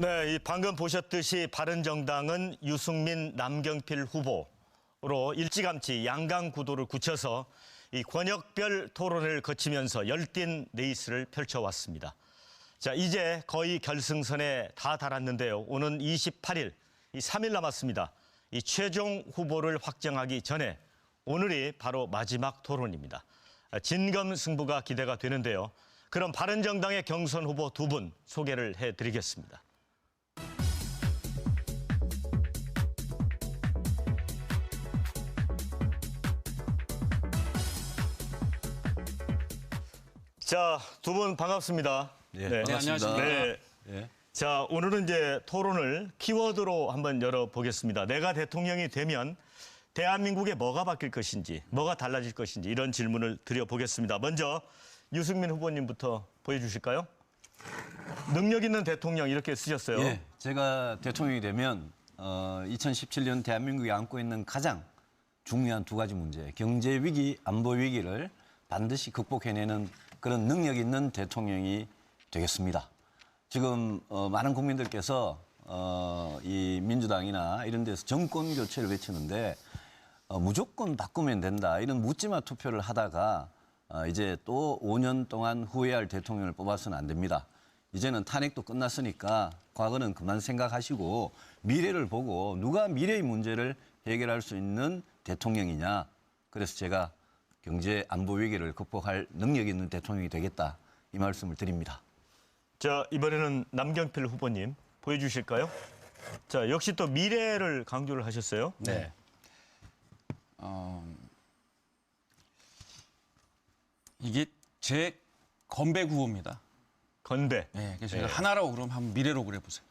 네, 방금 보셨듯이 바른정당은 유승민, 남경필 후보로 일찌감치 양강 구도를 굳혀서 이 권역별 토론을 거치면서 열띤 레이스를 펼쳐왔습니다. 자, 이제 거의 결승선에 다 달았는데요. 오는 28일, 이 3일 남았습니다. 이 최종 후보를 확정하기 전에 오늘이 바로 마지막 토론입니다. 진검승부가 기대가 되는데요. 그럼 바른정당의 경선 후보 두 분 소개를 해드리겠습니다. 자, 두 분 반갑습니다. 네, 네, 반갑습니다. 네. 네. 자, 오늘은 이제 토론을 키워드로 한번 열어보겠습니다. 내가 대통령이 되면 대한민국에 뭐가 바뀔 것인지, 뭐가 달라질 것인지 이런 질문을 드려보겠습니다. 먼저 유승민 후보님부터 보여주실까요? 능력 있는 대통령 이렇게 쓰셨어요. 예, 제가 대통령이 되면 2017년 대한민국이 안고 있는 가장 중요한 두 가지 문제, 경제 위기, 안보 위기를 반드시 극복해내는 그런 능력 있는 대통령이 되겠습니다. 지금 많은 국민들께서 이 민주당이나 이런 데서 정권 교체를 외치는데 무조건 바꾸면 된다 이런 묻지마 투표를 하다가 이제 또 5년 동안 후회할 대통령을 뽑아서는 안 됩니다. 이제는 탄핵도 끝났으니까 과거는 그만 생각하시고 미래를 보고 누가 미래의 문제를 해결할 수 있는 대통령이냐. 그래서 제가 경제 안보 위기를 극복할 능력 있는 대통령이 되겠다 이 말씀을 드립니다. 자, 이번에는 남경필 후보님 보여주실까요? 자, 역시 또 미래를 강조를 하셨어요. 네. 이게 제 건배 구호입니다. 건배. 네, 그래서 제가 하나로 그럼 한번 미래로 그려보세요.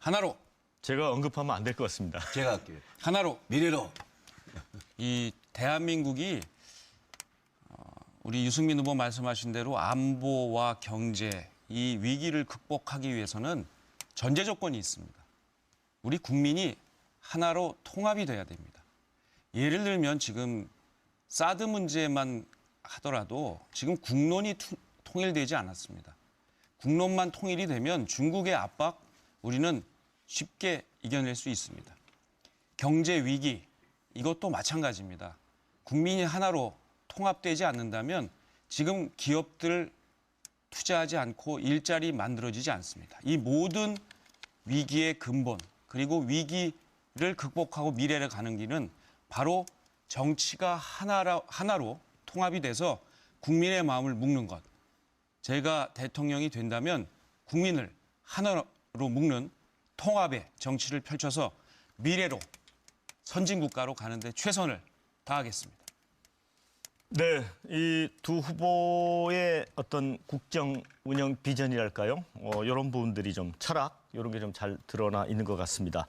하나로. 제가 언급하면 안 될 것 같습니다. 제가 할게요. 하나로. 미래로. 이 대한민국이 우리 유승민 후보 말씀하신 대로 안보와 경제 이 위기를 극복하기 위해서는 전제 조건이 있습니다. 우리 국민이 하나로 통합이 돼야 됩니다. 예를 들면 지금 사드 문제만 하더라도 지금 국론이 통일되지 않았습니다. 국론만 통일이 되면 중국의 압박 우리는 쉽게 이겨낼 수 있습니다. 경제 위기 이것도 마찬가지입니다. 국민이 하나로 통합되지 않는다면 지금 기업들 투자하지 않고 일자리 만들어지지 않습니다. 이 모든 위기의 근본 그리고 위기를 극복하고 미래를 가는 길은 바로 정치가 하나로 통합이 돼서 국민의 마음을 묶는 것. 제가 대통령이 된다면 국민을 하나로 묶는 통합의 정치를 펼쳐서 미래로 선진국가로 가는데 최선을 다하겠습니다. 네, 이 두 후보의 어떤 국정 운영 비전이랄까요? 이런 부분들이 좀 철학, 이런 게 좀 잘 드러나 있는 것 같습니다.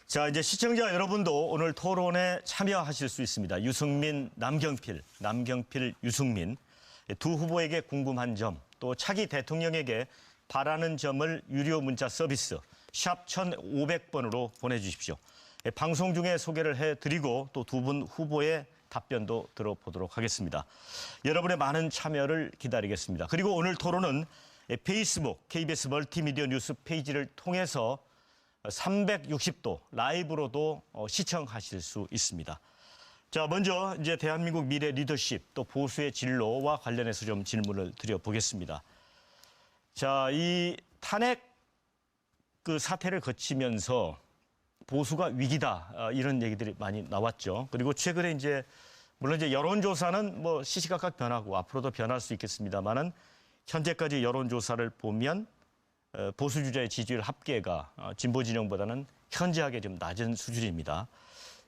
자, 이제 시청자 여러분도 오늘 토론에 참여하실 수 있습니다. 유승민, 남경필, 유승민. 두 후보에게 궁금한 점, 또 차기 대통령에게 바라는 점을 유료 문자 서비스 샵 1500번으로 보내주십시오. 방송 중에 소개를 해드리고 또 두 분 후보의 답변도 들어보도록 하겠습니다. 여러분의 많은 참여를 기다리겠습니다. 그리고 오늘 토론은 페이스북 KBS 멀티미디어 뉴스 페이지를 통해서 360도 라이브로도 시청하실 수 있습니다. 자, 먼저 이제 대한민국 미래 리더십 또 보수의 진로와 관련해서 좀 질문을 드려보겠습니다. 자, 이 탄핵 그 사태를 거치면서 보수가 위기다 이런 얘기들이 많이 나왔죠. 그리고 최근에 이제 물론 이제 여론조사는 뭐 시시각각 변하고 앞으로도 변할 수 있겠습니다만은 현재까지 여론조사를 보면 보수 주자의 지지율 합계가 진보 진영보다는 현저하게 좀 낮은 수준입니다.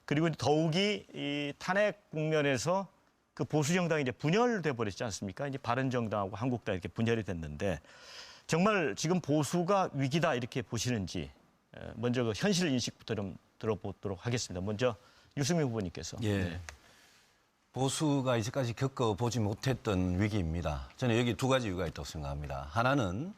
그리고 더욱이 이 탄핵 국면에서 그 보수 정당이 이제 분열돼 버렸지 않습니까? 이제 바른정당하고 한국당 이렇게 분열이 됐는데 정말 지금 보수가 위기다 이렇게 보시는지. 먼저 그 현실 인식부터 좀 들어보도록 하겠습니다. 먼저 유승민 후보님께서. 예. 네. 보수가 이제까지 겪어보지 못했던 위기입니다. 저는 여기 두 가지 이유가 있다고 생각합니다. 하나는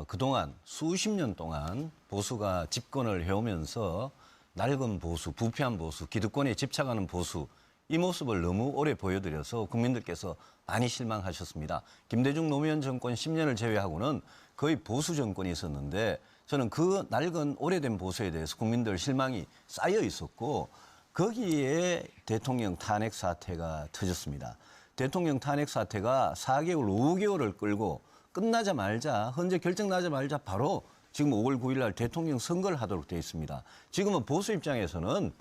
그동안 수십 년 동안 보수가 집권을 해오면서 낡은 보수, 부패한 보수, 기득권에 집착하는 보수 이 모습을 너무 오래 보여드려서 국민들께서 많이 실망하셨습니다. 김대중 노무현 정권 10년을 제외하고는 거의 보수 정권이 있었는데 저는 그 낡은 오래된 보수에 대해서 국민들 실망이 쌓여 있었고 거기에 대통령 탄핵 사태가 터졌습니다. 대통령 탄핵 사태가 4개월, 5개월을 끌고 끝나자마자 헌재 결정 나자마자 바로 지금 5월 9일 날 대통령 선거를 하도록 되어 있습니다. 지금은 보수 입장에서는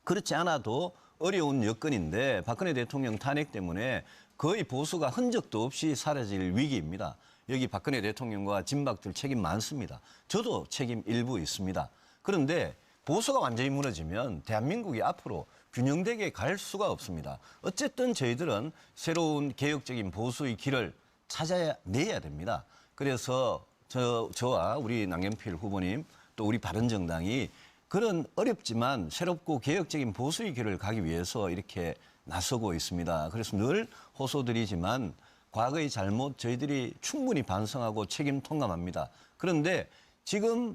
그렇지 않아도 어려운 여건인데 박근혜 대통령 탄핵 때문에 거의 보수가 흔적도 없이 사라질 위기입니다. 여기 박근혜 대통령과 진박들 책임 많습니다. 저도 책임 일부 있습니다. 그런데 보수가 완전히 무너지면 대한민국이 앞으로 균형되게 갈 수가 없습니다. 어쨌든 저희들은 새로운 개혁적인 보수의 길을 찾아내야 됩니다. 그래서 저와 우리 남경필 후보님 또 우리 바른정당이 그런 어렵지만 새롭고 개혁적인 보수의 길을 가기 위해서 이렇게 나서고 있습니다. 그래서 늘 호소드리지만 과거의 잘못 저희들이 충분히 반성하고 책임 통감합니다. 그런데 지금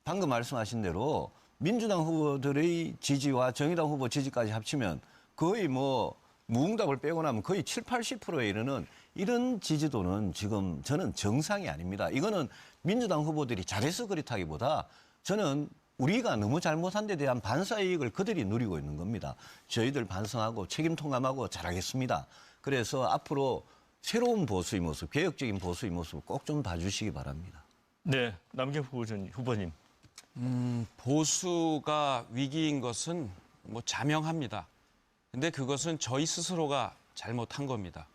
방금 말씀하신 대로 민주당 후보들의 지지와 정의당 후보 지지까지 합치면 거의 뭐 무응답을 빼고 나면 거의 70~80%에 이르는 이런 지지도는 지금 저는 정상이 아닙니다. 이거는 민주당 후보들이 잘해서 그렇다기보다 저는 우리가 너무 잘못한 데 대한 반사이익을 그들이 누리고 있는 겁니다. 저희들 반성하고 책임 통감하고 잘하겠습니다. 그래서 앞으로 새로운 보수의 모습, 개혁적인 보수의 모습을 꼭 좀 봐주시기 바랍니다. 네, 남경필 후보님. 보수가 위기인 것은 뭐 자명합니다. 근데 그것은 저희 스스로가 잘못한 겁니다.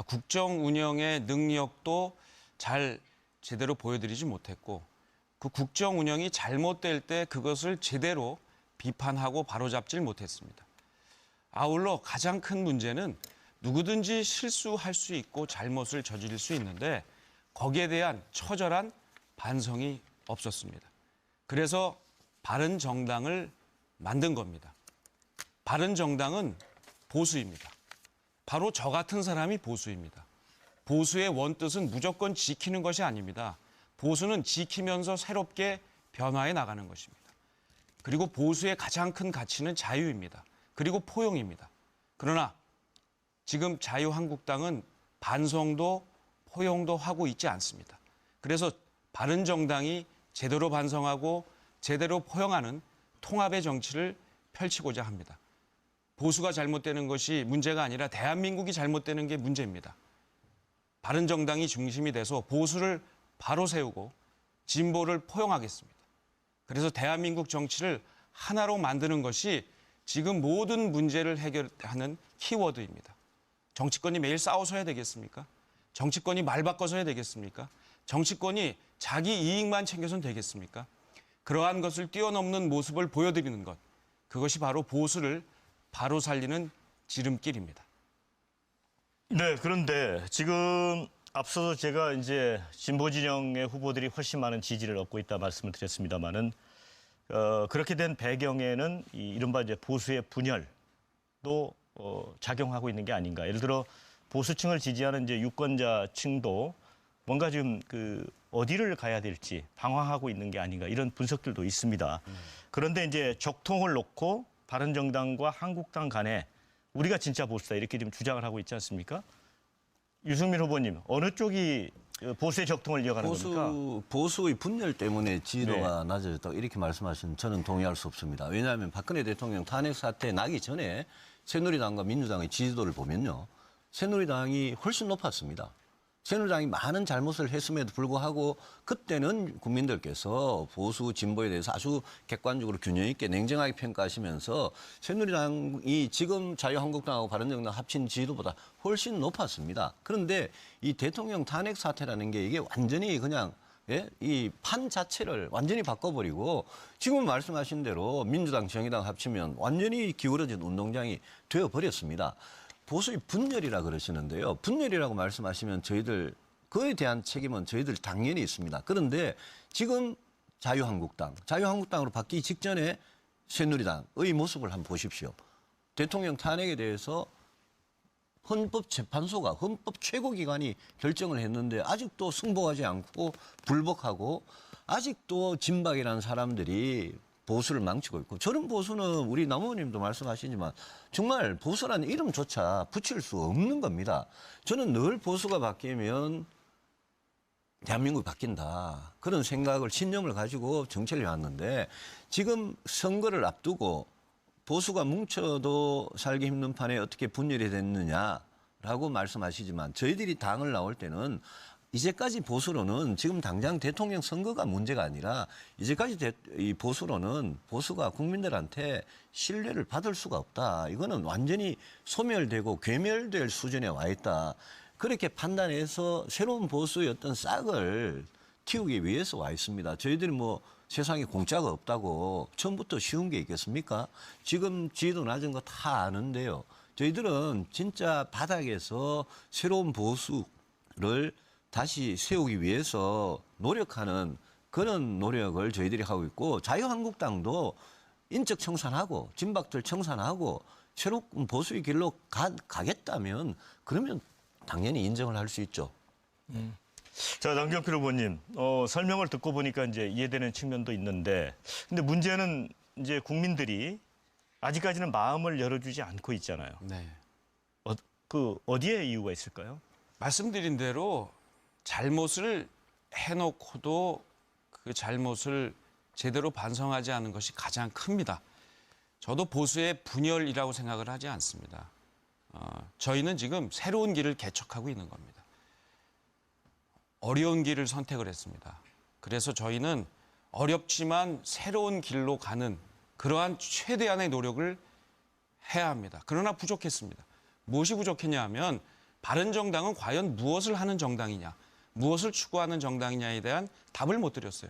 국정 운영의 능력도 잘 제대로 보여드리지 못했고 그 국정 운영이 잘못될 때 그것을 제대로 비판하고 바로잡질 못했습니다. 아울러 가장 큰 문제는 누구든지 실수할 수 있고 잘못을 저지를 수 있는데 거기에 대한 처절한 반성이 없었습니다. 그래서 바른정당을 만든 겁니다. 바른정당은 보수입니다. 바로 저 같은 사람이 보수입니다. 보수의 원뜻은 무조건 지키는 것이 아닙니다. 보수는 지키면서 새롭게 변화해 나가는 것입니다. 그리고 보수의 가장 큰 가치는 자유입니다. 그리고 포용입니다. 그러나 지금 자유한국당은 반성도 포용도 하고 있지 않습니다. 그래서 바른정당이 제대로 반성하고 제대로 포용하는 통합의 정치를 펼치고자 합니다. 보수가 잘못되는 것이 문제가 아니라 대한민국이 잘못되는 게 문제입니다. 바른정당이 중심이 돼서 보수를 바로 세우고 진보를 포용하겠습니다. 그래서 대한민국 정치를 하나로 만드는 것이 지금 모든 문제를 해결하는 키워드입니다. 정치권이 매일 싸워서야 되겠습니까? 정치권이 말 바꿔서야 되겠습니까? 정치권이 자기 이익만 챙겨서는 되겠습니까? 그러한 것을 뛰어넘는 모습을 보여드리는 것, 그것이 바로 보수를 바로 살리는 지름길입니다. 네, 그런데 지금 앞서서 제가 이제 진보 진영의 후보들이 훨씬 많은 지지를 얻고 있다 말씀을 드렸습니다만은 그렇게 된 배경에는 이른바 이제 보수의 분열도 작용하고 있는 게 아닌가. 예를 들어 보수층을 지지하는 이제 유권자층도 뭔가 좀 어디를 가야 될지 방황하고 있는 게 아닌가 이런 분석들도 있습니다. 그런데 이제 적통을 놓고 바른정당과 한국당 간에 우리가 진짜 보수다 이렇게 좀 주장을 하고 있지 않습니까? 유승민 후보님, 어느 쪽이 보수의 적통을 이어가는 겁니까? 보수의 분열 때문에 지지도가 낮아졌다고 이렇게 말씀하시는 저는 동의할 수 없습니다. 왜냐하면 박근혜 대통령 탄핵 사태 나기 전에 새누리당과 민주당의 지지도를 보면요. 새누리당이 훨씬 높았습니다. 새누리당이 많은 잘못을 했음에도 불구하고 그때는 국민들께서 보수 진보에 대해서 아주 객관적으로 균형 있게 냉정하게 평가하시면서 새누리당이 지금 자유한국당하고 바른정당 합친 지지도보다 훨씬 높았습니다. 그런데 이 대통령 탄핵 사태라는 게 이게 완전히 그냥 이 판 자체를 완전히 바꿔버리고 지금 말씀하신 대로 민주당, 정의당 합치면 완전히 기울어진 운동장이 되어버렸습니다. 보수의 분열이라 그러시는데요. 분열이라고 말씀하시면 저희들 그에 대한 책임은 저희들 당연히 있습니다. 그런데 지금 자유한국당으로 바뀌기 직전에 새누리당의 모습을 한번 보십시오. 대통령 탄핵에 대해서 헌법재판소가 헌법 최고기관이 결정을 했는데 아직도 승복하지 않고 불복하고 아직도 진박이라는 사람들이 보수를 망치고 있고 저런 보수는 우리 남 의원님도 말씀하시지만 정말 보수라는 이름조차 붙일 수 없는 겁니다. 저는 늘 보수가 바뀌면 대한민국이 바뀐다. 그런 생각을 신념을 가지고 정치를 해왔는데 지금 선거를 앞두고 보수가 뭉쳐도 살기 힘든 판에 어떻게 분열이 됐느냐라고 말씀하시지만 저희들이 당을 나올 때는 이제까지 보수로는 지금 당장 대통령 선거가 문제가 아니라 이제까지 이 보수로는 보수가 국민들한테 신뢰를 받을 수가 없다. 이거는 완전히 소멸되고 괴멸될 수준에 와 있다. 그렇게 판단해서 새로운 보수의 어떤 싹을 틔우기 위해서 와 있습니다. 저희들이 뭐 세상에 공짜가 없다고 처음부터 쉬운 게 있겠습니까? 지금 지위도 낮은 거 다 아는데요. 저희들은 진짜 바닥에서 새로운 보수를 다시 세우기 위해서 노력하는 그런 노력을 저희들이 하고 있고 자유한국당도 인적 청산하고 진박들 청산하고 새로운 보수의 길로 가겠다면 그러면 당연히 인정을 할 수 있죠. 자, 남경필 후보님, 설명을 듣고 보니까 이제 이해되는 측면도 있는데, 근데 문제는 이제 국민들이 아직까지는 마음을 열어주지 않고 있잖아요. 네. 어디에 이유가 있을까요? 말씀드린 대로 잘못을 해놓고도 그 잘못을 제대로 반성하지 않은 것이 가장 큽니다. 저도 보수의 분열이라고 생각을 하지 않습니다. 저희는 지금 새로운 길을 개척하고 있는 겁니다. 어려운 길을 선택을 했습니다. 그래서 저희는 어렵지만 새로운 길로 가는 그러한 최대한의 노력을 해야 합니다. 그러나 부족했습니다. 무엇이 부족했냐 하면 바른정당은 과연 무엇을 하는 정당이냐, 무엇을 추구하는 정당이냐에 대한 답을 못 드렸어요.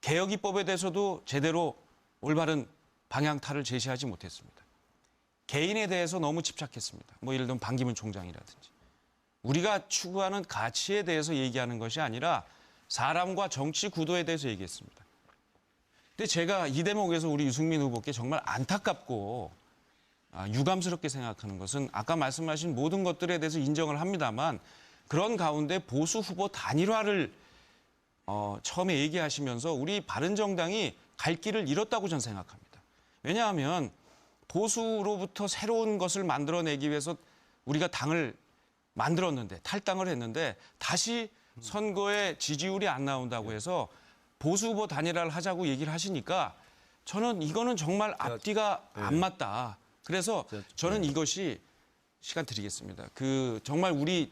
개혁입법에 대해서도 제대로 올바른 방향타를 제시하지 못했습니다. 개인에 대해서 너무 집착했습니다. 뭐 예를 들면 반기문 총장이라든지. 우리가 추구하는 가치에 대해서 얘기하는 것이 아니라 사람과 정치 구도에 대해서 얘기했습니다. 근데 제가 이 대목에서 우리 유승민 후보께 정말 안타깝고 유감스럽게 생각하는 것은 아까 말씀하신 모든 것들에 대해서 인정을 합니다만 그런 가운데 보수 후보 단일화를 처음에 얘기하시면서 우리 바른정당이 갈 길을 잃었다고 저는 생각합니다. 왜냐하면 보수로부터 새로운 것을 만들어내기 위해서 우리가 당을 만들었는데 탈당을 했는데 다시 선거에 지지율이 안 나온다고 해서 보수 후보 단일화를 하자고 얘기를 하시니까 저는 이거는 정말 앞뒤가 안 맞다. 그래서 저는 이것이 시간 드리겠습니다. 정말 우리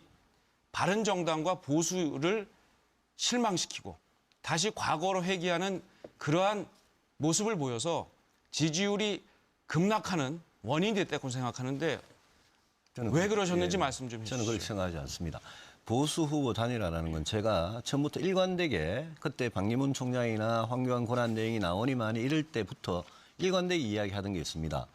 바른정당과 보수를 실망시키고 다시 과거로 회귀하는 그러한 모습을 보여서 지지율이 급락하는 원인이 됐다고 생각하는데 왜 그러셨는지 말씀 좀 해주시죠. 저는 그렇게 생각하지 않습니다. 보수 후보 단일화라는 건 제가 처음부터 일관되게 그때 반기문 총장이나 황교안 권한대행이 나오니만이 이럴 때부터 일관되게 이야기하던 게 있습니다.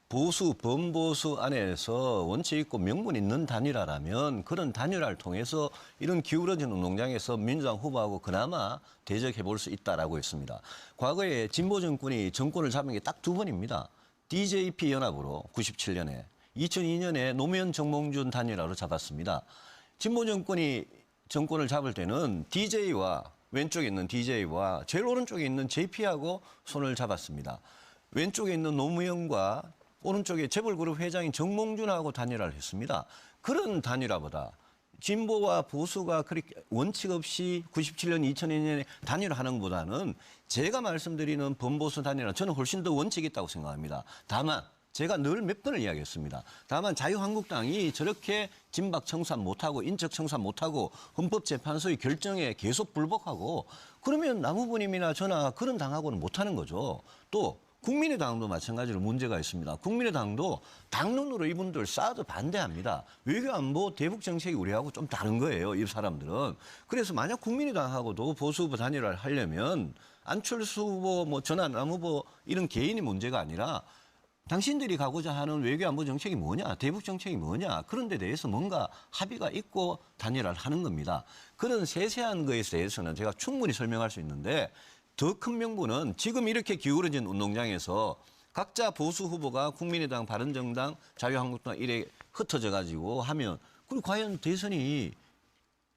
보수, 범보수 안에서 원칙 있고 명분 있는 단일화라면 그런 단일화를 통해서 이런 기울어진 운동장에서 민주당 후보하고 그나마 대적해 볼 수 있다라고 했습니다. 과거에 진보 정권이 정권을 잡은 게 딱 두 번입니다. DJP 연합으로 97년에 2002년에 노무현 정몽준 단일화로 잡았습니다. 진보 정권이 정권을 잡을 때는 DJ와 왼쪽에 있는 DJ와 제일 오른쪽에 있는 JP하고 손을 잡았습니다. 왼쪽에 있는 노무현과 오른쪽에 재벌그룹 회장인 정몽준하고 단일화를 했습니다. 그런 단일화보다 진보와 보수가 그렇게 원칙 없이 97년, 2002년에 단일화하는 것보다는 제가 말씀드리는 범보수 단일화 저는 훨씬 더 원칙이 있다고 생각합니다. 다만 제가 늘 몇 번을 이야기했습니다. 다만 자유한국당이 저렇게 진박 청산 못하고 인적 청산 못하고 헌법재판소의 결정에 계속 불복하고 그러면 남 후보님이나 저나 그런 당하고는 못하는 거죠. 또 국민의당도 마찬가지로 문제가 있습니다. 국민의당도 당론으로 이분들 사드 반대합니다. 외교안보 대북 정책이 우리하고 좀 다른 거예요. 이 사람들은. 그래서 만약 국민의당하고도 보수 후보 단일화를 하려면 안철수 후보, 뭐 전화 남 후보 이런 개인의 문제가 아니라 당신들이 가고자 하는 외교안보 정책이 뭐냐, 대북 정책이 뭐냐 그런 데 대해서 뭔가 합의가 있고 단일화를 하는 겁니다. 그런 세세한 거에 대해서는 제가 충분히 설명할 수 있는데 더 큰 명분은 지금 이렇게 기울어진 운동장에서 각자 보수 후보가 국민의당, 바른정당, 자유한국당 이래 흩어져 가지고 하면 그리고 과연 대선이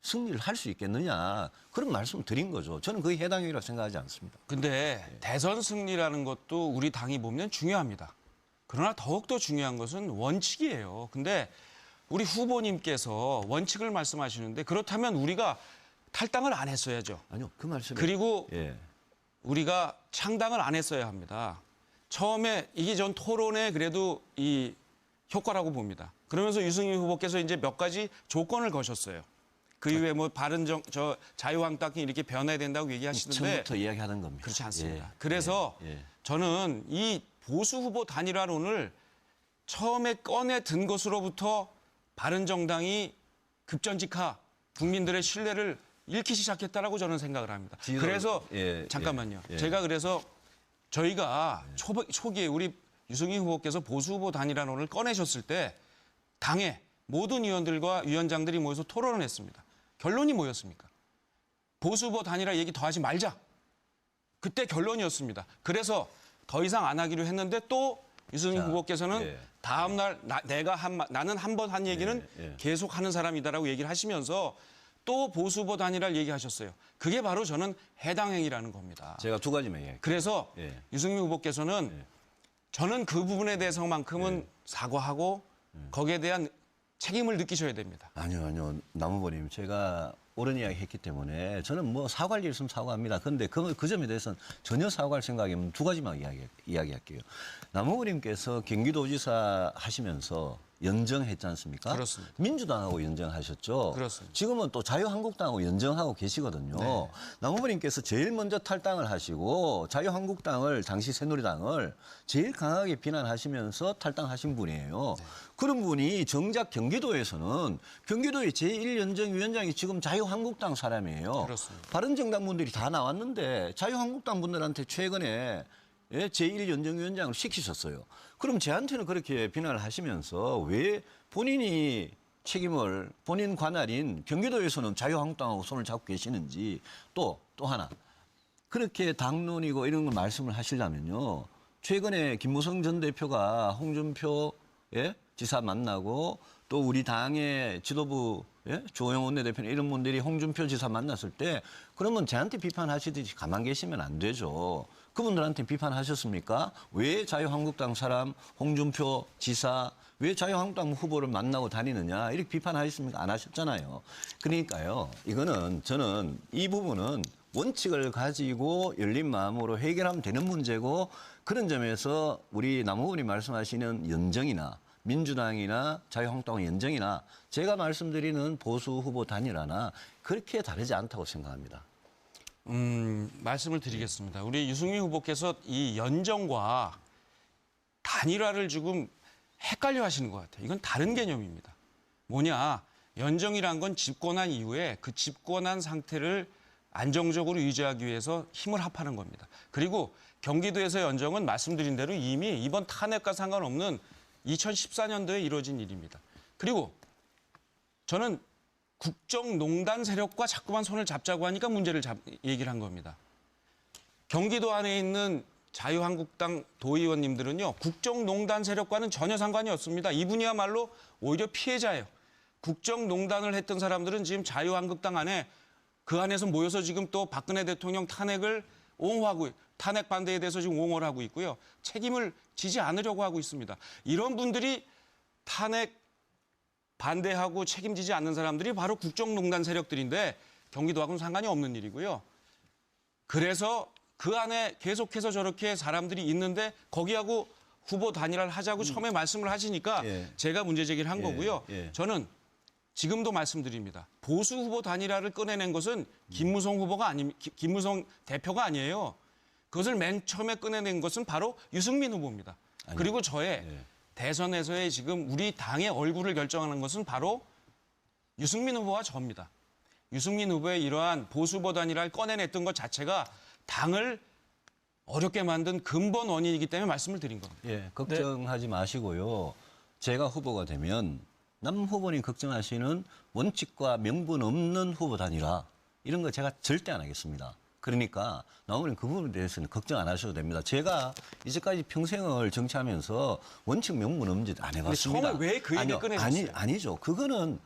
승리를 할 수 있겠느냐 그런 말씀을 드린 거죠. 저는 그게 해당이라고 생각하지 않습니다. 근데 대선 승리라는 것도 우리 당이 보면 중요합니다. 그러나 더욱더 중요한 것은 원칙이에요. 근데 우리 후보님께서 원칙을 말씀하시는데 그렇다면 우리가 탈당을 안 했어야죠. 아니요, 그 말씀에 그리고 예. 우리가 창당을 안 했어야 합니다. 처음에 이게 전 토론의 그래도 이 효과라고 봅니다. 그러면서 유승민 후보께서 이제 몇 가지 조건을 거셨어요. 그 이후에 뭐 자유한국당이 이렇게 변해야 된다고 얘기하시는데 처음부터 이야기하는 겁니다. 그렇지 않습니다. 예. 그래서 예. 저는 이 보수 후보 단일화론을 처음에 꺼내 든 것으로부터 바른정당이 급전직하 국민들의 신뢰를 잃기 시작했다라고 저는 생각을 합니다. 그래서 예, 잠깐만요. 예. 제가 그래서 저희가 초기에 우리 유승민 후보께서 보수 후보 단일화론을 꺼내셨을 때 당의 모든 위원들과 위원장들이 모여서 토론을 했습니다. 결론이 뭐였습니까? 보수 후보 단일화 얘기 더 하지 말자. 그때 결론이었습니다. 그래서 더 이상 안 하기로 했는데 또 유승민 후보께서는 예. 다음 날 나는 한 번 한 얘기는 예. 계속 하는 사람이다라고 얘기를 하시면서 또 보수 후보 단일화를 얘기하셨어요. 그게 바로 저는 해당 행위라는 겁니다. 제가 두 가지만 얘기할게요. 그래서 예. 유승민 후보께서는 저는 그 부분에 대해서만큼은 사과하고 거기에 대한 책임을 느끼셔야 됩니다. 아니요. 나무보님, 제가 옳은 이야기 했기 때문에 저는 뭐 사과할 일 있으면 사과합니다. 그런데 그 점에 대해서는 전혀 사과할 생각이면 두 가지만 이야기할게요. 나무보님께서 경기도지사 하시면서 연정했지 않습니까? 그렇습니다. 민주당하고 연정하셨죠. 그렇습니다. 지금은 또 자유한국당하고 연정하고 계시거든요. 네. 나무보님께서 제일 먼저 탈당을 하시고 자유한국당을, 당시 새누리당을 제일 강하게 비난하시면서 탈당하신 분이에요. 네. 그런 분이 정작 경기도에서는 경기도의 제1연정위원장이 지금 자유한국당 사람이에요. 그렇습니다. 바른정당 분들이 다 나왔는데 자유한국당 분들한테 최근에 제1연정위원장을 시키셨어요. 그럼 저한테는 그렇게 비난을 하시면서 왜 본인이 책임을 본인 관할인 경기도에서는 자유한국당하고 손을 잡고 계시는지 또 하나 그렇게 당론이고 이런 걸 말씀을 하시려면요. 최근에 김무성 전 대표가 홍준표 지사 만나고 또 우리 당의 지도부 조영 원내대표는 이런 분들이 홍준표 지사 만났을 때 그러면 저한테 비판하시듯이 가만 계시면 안 되죠. 그분들한테 비판하셨습니까? 왜 자유한국당 사람 홍준표 지사 왜 자유한국당 후보를 만나고 다니느냐 이렇게 비판하셨습니까? 안 하셨잖아요. 그러니까요. 이거는 저는 이 부분은 원칙을 가지고 열린 마음으로 해결하면 되는 문제고 그런 점에서 우리 남 후보님 말씀하시는 연정이나 민주당이나 자유한국당 연정이나 제가 말씀드리는 보수 후보 단일화나 그렇게 다르지 않다고 생각합니다. 말씀을 드리겠습니다. 우리 유승민 후보께서 이 연정과 단일화를 조금 헷갈려 하시는 것 같아요. 이건 다른 개념입니다. 뭐냐, 연정이란 건 집권한 이후에 그 집권한 상태를 안정적으로 유지하기 위해서 힘을 합하는 겁니다. 그리고 경기도에서 연정은 말씀드린 대로 이미 이번 탄핵과 상관없는 2014년도에 이루어진 일입니다. 그리고 저는 국정농단 세력과 자꾸만 손을 잡자고 하니까 문제를 얘기를 한 겁니다. 경기도 안에 있는 자유한국당 도의원님들은요. 국정농단 세력과는 전혀 상관이 없습니다. 이분이야말로 오히려 피해자예요. 국정농단을 했던 사람들은 지금 자유한국당 안에 그 안에서 모여서 지금 또 박근혜 대통령 탄핵을 옹호하고 탄핵 반대에 대해서 지금 옹호를 하고 있고요. 책임을 지지 않으려고 하고 있습니다. 이런 분들이 탄핵 반대하고 책임지지 않는 사람들이 바로 국정농단 세력들인데 경기도하고는 상관이 없는 일이고요. 그래서 그 안에 계속해서 저렇게 사람들이 있는데 거기하고 후보 단일화를 하자고 처음에 말씀을 하시니까 제가 문제 제기를 한 거고요. 저는 지금도 말씀드립니다. 보수 후보 단일화를 꺼내낸 것은 김무성 김무성 대표가 아니에요. 그것을 맨 처음에 꺼내낸 것은 바로 유승민 후보입니다. 그리고 저의 대선에서의 지금 우리 당의 얼굴을 결정하는 것은 바로 유승민 후보와 저입니다. 유승민 후보의 이러한 보수 후보 단일화를 꺼내냈던 것 자체가 당을 어렵게 만든 근본 원인이기 때문에 말씀을 드린 겁니다. 예, 걱정하지 마시고요. 제가 후보가 되면 남 후보님 걱정하시는 원칙과 명분 없는 후보 단일화 이런 거 제가 절대 안 하겠습니다. 그러니까 나오면 그 부분에 대해서는 걱정 안 하셔도 됩니다. 제가 이제까지 평생을 정치하면서 원칙 명분 없는지 안 해봤습니다. 처음에 왜 그 얘기를 꺼내셨어요? 아니죠. 그거는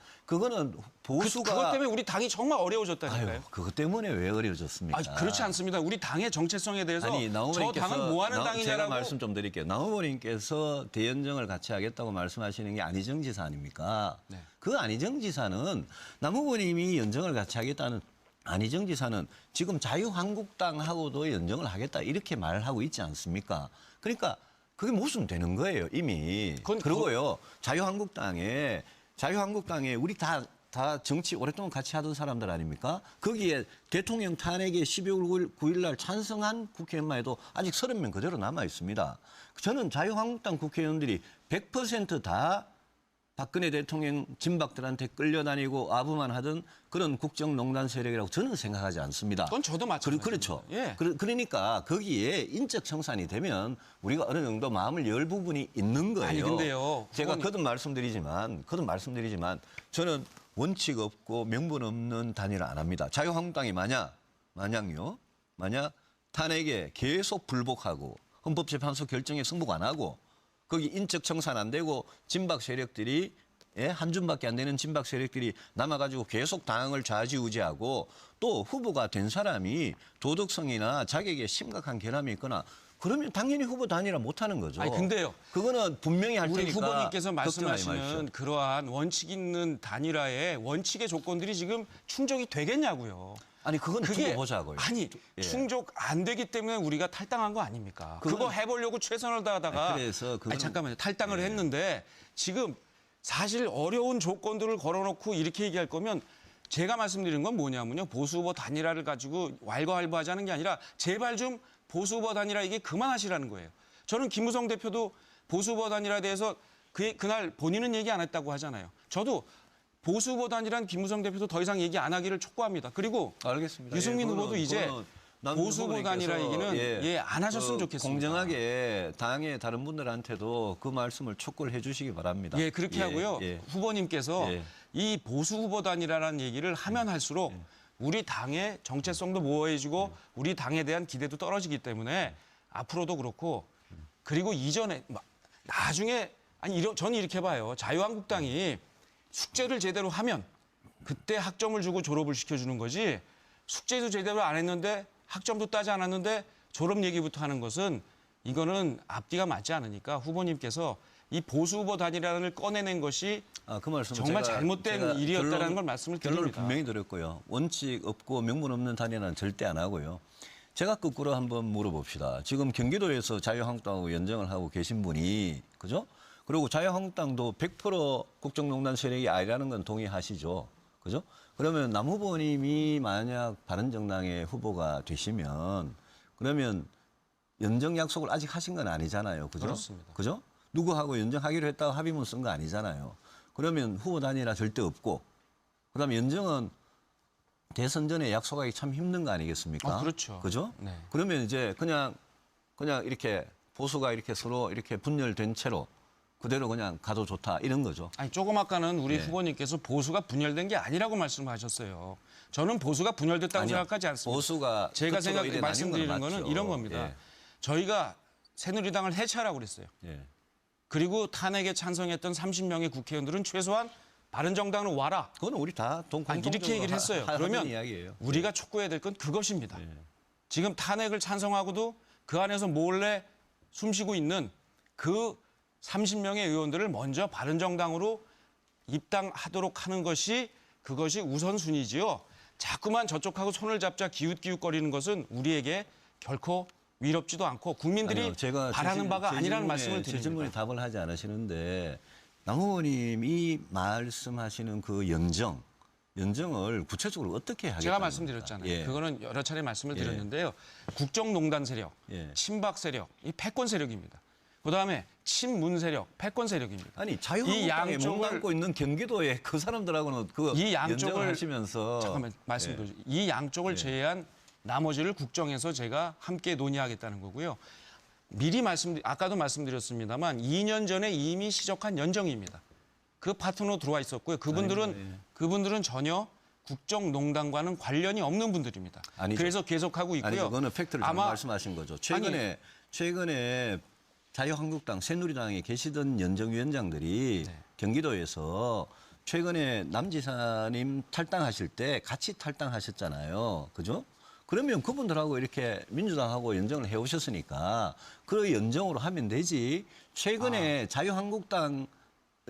보수가 그것 때문에 우리 당이 정말 어려워졌다니까요. 아유, 그것 때문에 왜 어려워졌습니까? 그렇지 않습니다. 우리 당의 정체성에 대해서 저 당은 뭐 하는 당이냐라고. 제가 말씀 좀 드릴게요. 남 후보님께서 대연정을 같이 하겠다고 말씀하시는 게 안희정 지사 아닙니까? 네. 그 안희정 지사는 남 후보님이 연정을 같이 하겠다는 안희정 지사는 지금 자유한국당하고도 연정을 하겠다 이렇게 말을 하고 있지 않습니까? 그러니까 그게 무슨 되는 거예요 이미. 그리고요 자유한국당에 우리 다 정치 오랫동안 같이 하던 사람들 아닙니까? 거기에 대통령 탄핵에 12월 9일 날 찬성한 국회의원만 해도 아직 30명 그대로 남아 있습니다. 저는 자유한국당 국회의원들이 100%다 박근혜 대통령 진박들한테 끌려다니고 아부만 하던 그런 국정농단 세력이라고 저는 생각하지 않습니다. 그건 저도 마찬가지입니다. 그렇죠. 예. 그러니까 거기에 인적 청산이 되면 우리가 어느 정도 마음을 열 부분이 있는 거예요. 아니 근데요. 제가 거듭 말씀드리지만 저는 원칙 없고 명분 없는 단일화 안 합니다. 자유한국당이 만약 탄핵에 계속 불복하고 헌법재판소 결정에 승복 안 하고 거기 인적 청산 안 되고 진박 세력들이 한 줌밖에 안 되는 진박 세력들이 남아가지고 계속 당을 좌지우지하고 또 후보가 된 사람이 도덕성이나 자격에 심각한 결함이 있거나 그러면 당연히 후보 단일화 못하는 거죠. 아니 근데요. 그거는 분명히 할 우리 테니까 후보님께서 걱정하지 말씀하시는 마십시오. 그러한 원칙 있는 단일화의 원칙의 조건들이 지금 충족이 되겠냐고요. 아니 그건 그게 두고 보자고요. 아니 예. 충족 안 되기 때문에 우리가 탈당한 거 아닙니까? 그거 해보려고 최선을 다하다가 그래서 그거는- 아니, 잠깐만요. 탈당을 했는데 지금 사실 어려운 조건들을 걸어놓고 이렇게 얘기할 거면 제가 말씀드린 건 뭐냐면요. 보수 후보 단일화를 가지고 왈가왈부하자는 게 아니라 제발 좀 보수 후보 단일화 얘기 그만하시라는 거예요. 저는 김무성 대표도 보수 후보 단일화에 대해서 그날 본인은 얘기 안 했다고 하잖아요. 저도 보수 후보 단일화는 김무성 대표도 더 이상 얘기 안 하기를 촉구합니다. 그리고 알겠습니다. 유승민 예, 후보도 그거는- 이제 그거는 남 보수 후보 단일화 후보님께서 얘기는 안 하셨으면 좋겠습니다. 공정하게 당의 다른 분들한테도 그 말씀을 촉구를 해주시기 바랍니다. 예, 그렇게 하고요. 예. 후보님께서 예. 이 보수 후보 단일화라는 얘기를 하면 할수록 우리 당의 정체성도 모호해지고 우리 당에 대한 기대도 떨어지기 때문에 앞으로도 그렇고 그리고 이전에 나중에 저는 이렇게 봐요. 자유한국당이 숙제를 제대로 하면 그때 학점을 주고 졸업을 시켜주는 거지 숙제도 제대로 안 했는데 학점도 따지 않았는데 졸업 얘기부터 하는 것은 이거는 앞뒤가 맞지 않으니까 후보님께서 이 보수 후보 단일화를 꺼내낸 것이 그 말씀은 정말 제가 잘못된 일이었다는 걸 말씀을 결론을 드립니다. 분명히 드렸고요. 원칙 없고 명분 없는 단일화는 절대 안 하고요. 제가 거꾸로 한번 물어봅시다. 지금 경기도에서 자유한국당하고 연정을 하고 계신 분이 그죠? 그리고 자유한국당도 100% 국정농단 세력이 아니라는 건 동의하시죠. 그죠? 그러면 남 후보님이 만약 바른정당의 후보가 되시면 그러면 연정 약속을 아직 하신 건 아니잖아요. 그죠? 그렇습니다. 그죠? 누구하고 연정하기로 했다고 합의문 쓴 거 아니잖아요. 그러면 후보 단일화 절대 없고 그다음에 연정은 대선 전에 약속하기 참 힘든 거 아니겠습니까? 그렇죠. 그죠? 네. 그러면 이제 그냥 이렇게 보수가 이렇게 서로 이렇게 분열된 채로 그대로 그냥 가도 좋다 이런 거죠. 아니 조금 아까는 우리 네. 후보님께서 보수가 분열된 게 아니라고 말씀하셨어요. 저는 보수가 분열됐다고 아니요. 생각하지 않습니다. 보수가 제가 끝으로 이래 말씀드리는 나뉜 건 거는 맞죠. 이런 겁니다. 예. 저희가 새누리당을 해체하라고 그랬어요. 예. 그리고 탄핵에 찬성했던 30명의 국회의원들은 최소한 바른정당으로 와라. 그건 우리 다 아니, 이렇게 얘기를 했어요. 그러면 이야기예요. 우리가 촉구해야 될 건 그것입니다. 예. 지금 탄핵을 찬성하고도 그 안에서 몰래 숨쉬고 있는 그 30명의 의원들을 먼저 바른정당으로 입당하도록 하는 것이 그것이 우선순위지요. 자꾸만 저쪽하고 손을 잡자 기웃기웃거리는 것은 우리에게 결코 위롭지도 않고 국민들이 아니요, 제가 바라는 바가 아니라는 말씀을 제 질문에 드립니다. 답을 하지 않으시는데 남 후보님이 말씀하시는 그 연정을 구체적으로 어떻게 하겠다는 제가 겁니까? 말씀드렸잖아요. 예. 그거는 여러 차례 말씀을 예. 드렸는데요. 국정농단 세력, 예. 친박 세력, 이 패권 세력입니다. 그다음에 친문 세력, 패권 세력입니다. 아니 이 자유한국당에 몸 양쪽을- 담고 있는 경기도에 그 사람들하고는 그 이 양쪽을- 연정을 하시면서 잠깐만 말씀드리죠. 이 양쪽을 예. 제외한 나머지를 국정에서 제가 함께 논의하겠다는 거고요. 미리 아까도 말씀드렸습니다만 2년 전에 이미 시적한 연정입니다. 그 파트너 들어와 있었고요. 그분들은 전혀 국정농단과는 관련이 없는 분들입니다. 아니죠. 그래서 계속하고 있고요. 아니 그거는 팩트를 잘못 말씀하신 거죠. 최근에 자유한국당, 새누리당에 계시던 연정위원장들이 네. 경기도에서 최근에 남 지사님 탈당하실 때 같이 탈당하셨잖아요. 그죠? 그러면 그분들하고 이렇게 민주당하고 연정을 해오셨으니까 그 연정으로 하면 되지. 최근에 자유한국당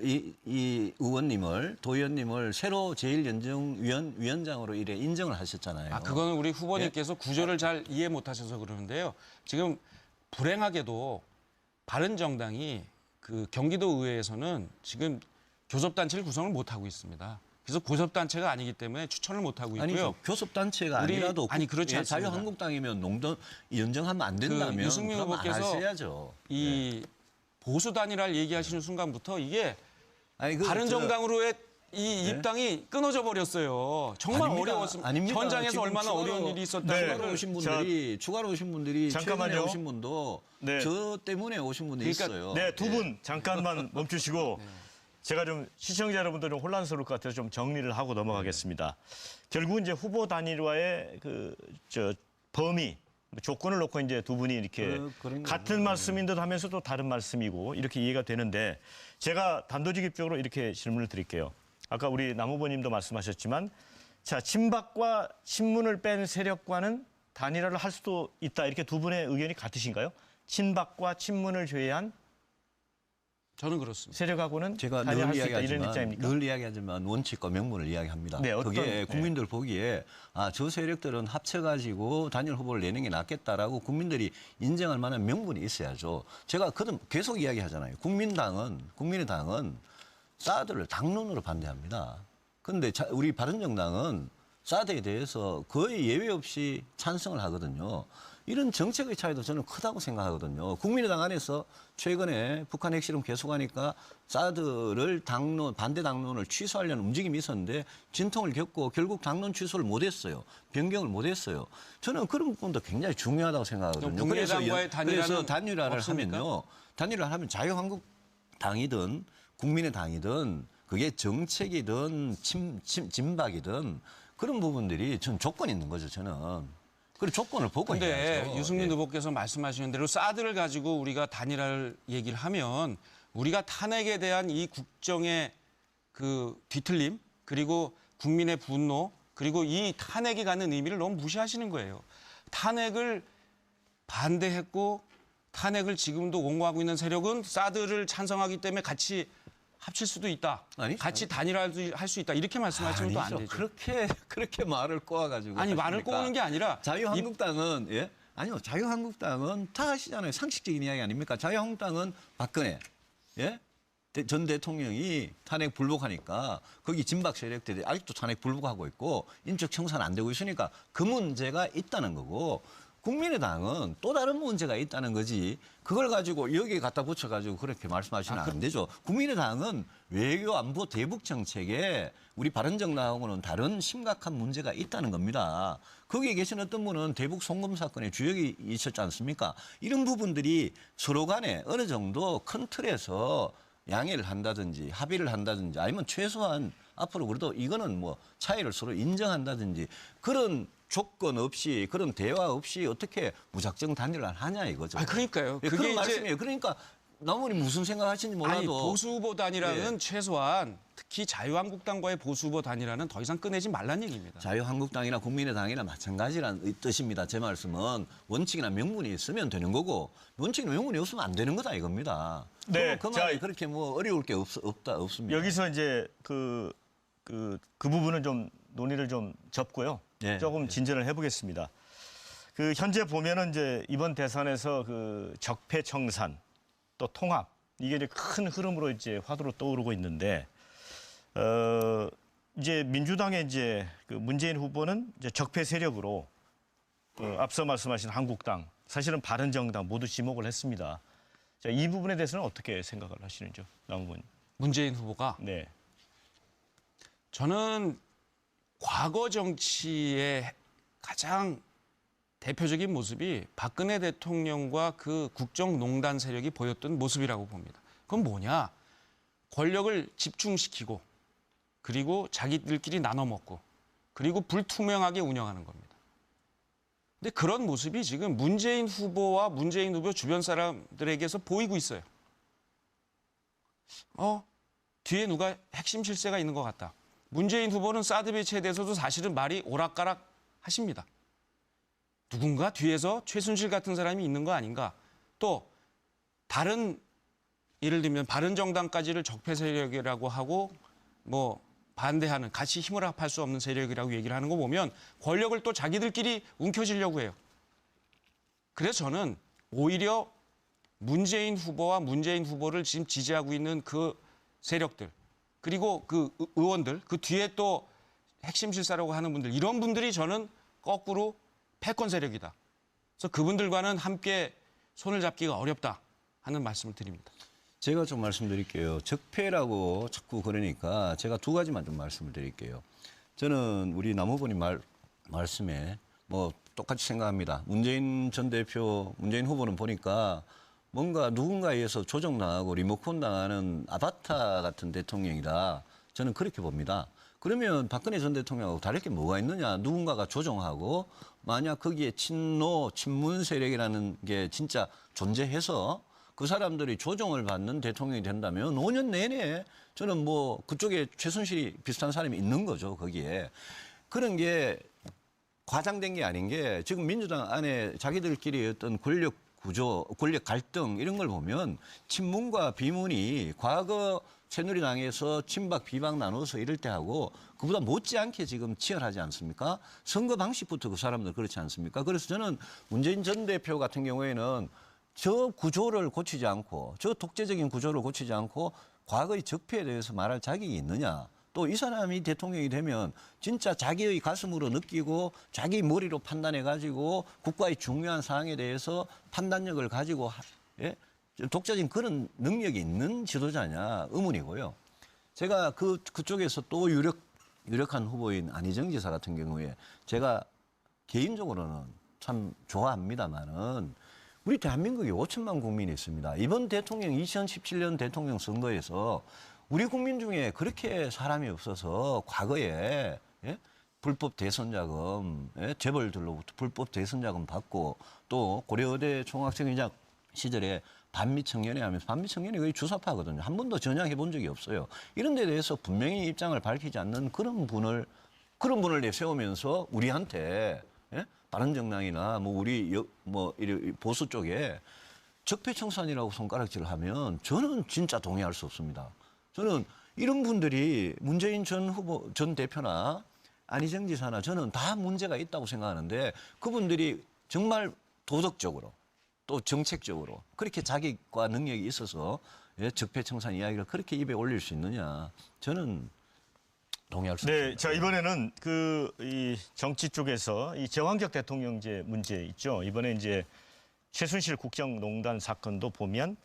이 의원님을 도의원님을 새로 제1연정위원장으로 이래 인정을 하셨잖아요. 아, 그거는 우리 후보님께서 구조를 잘 이해 못하셔서 그러는데요. 지금 불행하게도 바른정당이 그 경기도 의회에서는 지금 교섭단체를 구성을 못하고 있습니다. 그래서 교섭단체가 아니기 때문에 추천을 못하고 있고요. 아니죠. 교섭단체가 아니라도 아니, 그렇지 않습니다. 자유한국당이면 농단 연정하면 안 된다면 유승민 그럼 안 후보께서 하셔야죠. 이 보수 단일화를 얘기하시는 순간부터 이게 아니, 바른정당으로의 이 입당이 끊어져 버렸어요. 정말 아닙니다. 어려웠습니다. 아닙니다. 현장에서 지금 얼마나 추가로- 어려운 일이 있었다는 네. 거를 추가로 오신 분들이 잠깐만요. 최근에 오신 분도 네. 저 때문에 오신 분이 그러니까- 있어요. 네, 두 분 잠깐만 멈추시고 제가 좀 시청자 여러분들 좀 혼란스러울 것 같아서 좀 정리를 하고 넘어가겠습니다. 결국은 이제 후보 단일화의 범위 조건을 놓고 이제 두 분이 이렇게 그런 같은 말씀인 듯 하면서 또 다른 말씀이고 이렇게 이해가 되는데 제가 단도직입적으로 이렇게 질문을 드릴게요. 아까 우리 남 후보님도 말씀하셨지만 자, 친박과 친문을 뺀 세력과는 단일화를 할 수도 있다. 이렇게 두 분의 의견이 같으신가요? 친박과 친문을 제외한 저는 그렇습니다. 세력하고는 제가 단일화할 늘 수 있다. 이런 입장입니까? 이야기하지만 원칙과 명분을 이야기합니다. 네, 어떤- 그게 국민들 보기에 저 세력들은 합쳐가지고 단일 후보를 내는 게 낫겠다라고 국민들이 인정할 만한 명분이 있어야죠. 제가 계속 이야기하잖아요. 국민의당은 사드를 당론으로 반대합니다. 그런데 우리 바른정당은 사드에 대해서 거의 예외 없이 찬성을 하거든요. 이런 정책의 차이도 저는 크다고 생각하거든요. 국민의당 안에서 최근에 북한 핵실험 계속하니까 사드를 반대 당론을 취소하려는 움직임이 있었는데 진통을 겪고 결국 당론 취소를 못했어요. 변경을 못했어요. 저는 그런 부분도 굉장히 중요하다고 생각하거든요. 국민의당과의 단일화는 그래서 단일화를 없습니까? 하면요. 단일화를 하면 자유한국당이든 국민의당이든 그게 정책이든 진박이든 그런 부분들이 전 조건이 있는 거죠. 저는. 그 조건을 보고 근데 해야죠. 유승민 예. 후보께서 말씀하시는 대로 사드를 가지고 우리가 단일화를 얘기를 하면 우리가 탄핵에 대한 이 국정의 그 뒤틀림 그리고 국민의 분노 그리고 이 탄핵이 갖는 의미를 너무 무시하시는 거예요. 탄핵을 반대했고 탄핵을 지금도 옹호하고 있는 세력은 사드를 찬성하기 때문에 같이 합칠 수도 있다. 아니, 같이 단일화할 수 있다. 이렇게 말씀하시면 또 안 아니죠. 되죠. 그렇게 말을 꼬아가지고. 아니 말을 하십니까? 꼬는 게 아니라 자유한국당은 예? 아니요. 자유한국당은 다 아시잖아요. 상식적인 이야기 아닙니까? 자유한국당은 박근혜 예? 전 대통령이 탄핵 불복하니까 거기 진박 세력들이 아직도 탄핵 불복하고 있고 인적 청산 안 되고 있으니까 그 문제가 있다는 거고 국민의당은 또 다른 문제가 있다는 거지 그걸 가지고 여기에 갖다 붙여가지고 그렇게 말씀하시면 안 되죠. 국민의당은 외교 안보 대북 정책에 우리 바른정당하고는 다른 심각한 문제가 있다는 겁니다. 거기에 계신 어떤 분은 대북 송금 사건에 주역이 있었지 않습니까? 이런 부분들이 서로 간에 어느 정도 큰 틀에서 양해를 한다든지 합의를 한다든지 아니면 최소한 앞으로 그래도 이거는 뭐 차이를 서로 인정한다든지 그런 조건 없이 그런 대화 없이 어떻게 무작정 단일화를 하냐 이거죠. 아 그러니까요. 예, 그게 그런 이제 말씀이에요. 그러니까 남원이 무슨 생각하시는지 몰라도 아니 보수 후보 단일화는 예. 최소한 특히 자유한국당과의 보수 후보 단일화는 더 이상 꺼내지 말란 얘기입니다. 자유한국당이나 국민의당이나 마찬가지란 뜻입니다. 제 말씀은 원칙이나 명분이 있으면 되는 거고 원칙이나 명분이 없으면 안 되는 거다 이겁니다. 네, 그 자, 말이 그렇게 뭐 어려울 게 없습니다. 여기서 이제 그 부분은 좀 논의를 좀 접고요. 예, 조금 진전을 해보겠습니다. 그 현재 보면은 이제 이번 대선에서 그 적폐 청산 또 통합 이게 이제 큰 흐름으로 이제 화두로 떠오르고 있는데 이제 민주당의 이제 그 문재인 후보는 이제 적폐 세력으로 앞서 말씀하신 한국당 사실은 바른정당 모두 지목을 했습니다. 자, 이 부분에 대해서는 어떻게 생각을 하시는지요, 남 후보님? 문재인 후보가 네. 저는 과거 정치의 가장 대표적인 모습이 박근혜 대통령과 그 국정농단 세력이 보였던 모습이라고 봅니다. 그건 뭐냐? 권력을 집중시키고 그리고 자기들끼리 나눠 먹고 그리고 불투명하게 운영하는 겁니다. 근데 그런 모습이 지금 문재인 후보와 문재인 후보 주변 사람들에게서 보이고 있어요. 뒤에 누가 핵심 실세가 있는 것 같다. 문재인 후보는 사드 배치에 대해서도 사실은 말이 오락가락 하십니다. 누군가 뒤에서 최순실 같은 사람이 있는 거 아닌가. 또 다른 예를 들면 바른정당까지를 적폐 세력이라고 하고 뭐 반대하는 같이 힘을 합할 수 없는 세력이라고 얘기를 하는 거 보면 권력을 또 자기들끼리 움켜쥐려고 해요. 그래서 저는 오히려 문재인 후보와 문재인 후보를 지금 지지하고 있는 그 세력들 그리고 그 의원들 그 뒤에 또 핵심 실사라고 하는 분들 이런 분들이 저는 거꾸로 패권 세력이다. 그래서 그분들과는 함께 손을 잡기가 어렵다 하는 말씀을 드립니다. 제가 좀 말씀드릴게요. 적폐라고 자꾸 그러니까 제가 두 가지만 좀 말씀을 드릴게요. 저는 우리 남 후보님 말씀에 뭐 똑같이 생각합니다. 문재인 전 대표, 문재인 후보는 보니까 뭔가 누군가에 의해서 조정당하고 리모컨 당하는 아바타 같은 대통령이다. 저는 그렇게 봅니다. 그러면 박근혜 전 대통령하고 다를 게 뭐가 있느냐. 누군가가 조정하고 만약 거기에 친노, 친문 세력이라는 게 진짜 존재해서 그 사람들이 조정을 받는 대통령이 된다면 5년 내내 저는 뭐 그쪽에 최순실이 비슷한 사람이 있는 거죠, 거기에. 그런 게 과장된 게 아닌 게 지금 민주당 안에 자기들끼리 어떤 권력 구조, 권력 갈등 이런 걸 보면 친문과 비문이 과거 새누리당에서 친박 비박 나눠서 이럴 때 하고 그보다 못지않게 지금 치열하지 않습니까? 선거 방식부터 그 사람들 그렇지 않습니까? 그래서 저는 문재인 전 대표 같은 경우에는 저 구조를 고치지 않고 저 독재적인 구조를 고치지 않고 과거의 적폐에 대해서 말할 자격이 있느냐. 또 이 사람이 대통령이 되면 진짜 자기의 가슴으로 느끼고 자기 머리로 판단해가지고 국가의 중요한 사항에 대해서 판단력을 가지고 예? 독자적인 그런 능력이 있는 지도자냐 의문이고요. 제가 그쪽에서 또 유력한 후보인 안희정 지사 같은 경우에 제가 개인적으로는 참 좋아합니다만은 우리 대한민국에 5천만 국민이 있습니다. 이번 대통령 2017년 대통령 선거에서 우리 국민 중에 그렇게 사람이 없어서 과거에 예? 불법 대선 자금, 예? 재벌들로부터 불법 대선 자금 받고 또 고려대 총학생회장 시절에 반미청년회 하면서 반미청년회 거의 주사파거든요. 한 번도 전향해 본 적이 없어요. 이런 데 대해서 분명히 입장을 밝히지 않는 그런 분을 내세우면서 우리한테 예? 바른정당이나 뭐 우리 보수 쪽에 적폐청산이라고 손가락질을 하면 저는 진짜 동의할 수 없습니다. 저는 이런 분들이 문재인 전 대표나 안희정 지사나 저는 다 문제가 있다고 생각하는데 그분들이 정말 도덕적으로 또 정책적으로 그렇게 자격과 능력이 있어서 적폐청산 이야기를 그렇게 입에 올릴 수 있느냐 저는 동의할 수 없습니다. 네, 자 이번에는 이 정치 쪽에서 이 제왕적 대통령제 문제 있죠. 이번에 이제 최순실 국정농단 사건도 보면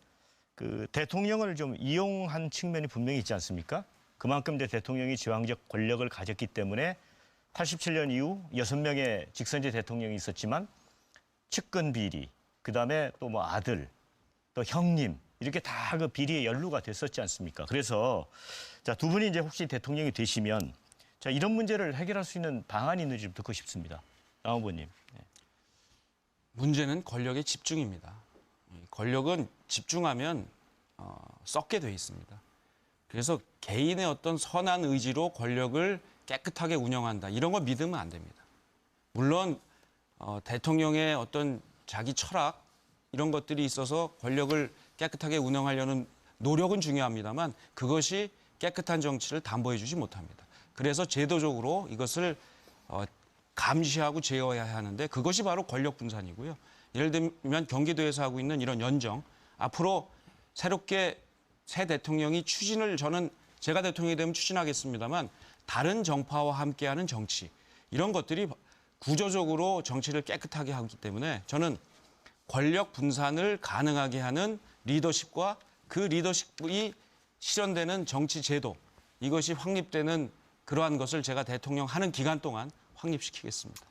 그 대통령을 좀 이용한 측면이 분명히 있지 않습니까? 그만큼 대통령이 제왕적 권력을 가졌기 때문에 87년 이후 6명의 직선제 대통령이 있었지만 측근 비리, 그다음에 또 뭐 아들, 또 형님 이렇게 다 그 비리에 연루가 됐었지 않습니까? 그래서 자, 두 분이 이제 혹시 대통령이 되시면 자, 이런 문제를 해결할 수 있는 방안이 있는지 좀 듣고 싶습니다. 남 후보님. 네. 문제는 권력의 집중입니다. 권력은 집중하면 썩게 돼 있습니다. 그래서 개인의 어떤 선한 의지로 권력을 깨끗하게 운영한다. 이런 거 믿으면 안 됩니다. 물론 대통령의 어떤 자기 철학 이런 것들이 있어서 권력을 깨끗하게 운영하려는 노력은 중요합니다만 그것이 깨끗한 정치를 담보해 주지 못합니다. 그래서 제도적으로 이것을 감시하고 제어해야 하는데 그것이 바로 권력 분산이고요. 예를 들면 경기도에서 하고 있는 이런 연정, 앞으로 새롭게 새 대통령이 추진을 저는 제가 대통령이 되면 추진하겠습니다만 다른 정파와 함께하는 정치 이런 것들이 구조적으로 정치를 깨끗하게 하기 때문에 저는 권력 분산을 가능하게 하는 리더십과 그 리더십이 실현되는 정치 제도 이것이 확립되는 그러한 것을 제가 대통령 하는 기간 동안 확립시키겠습니다.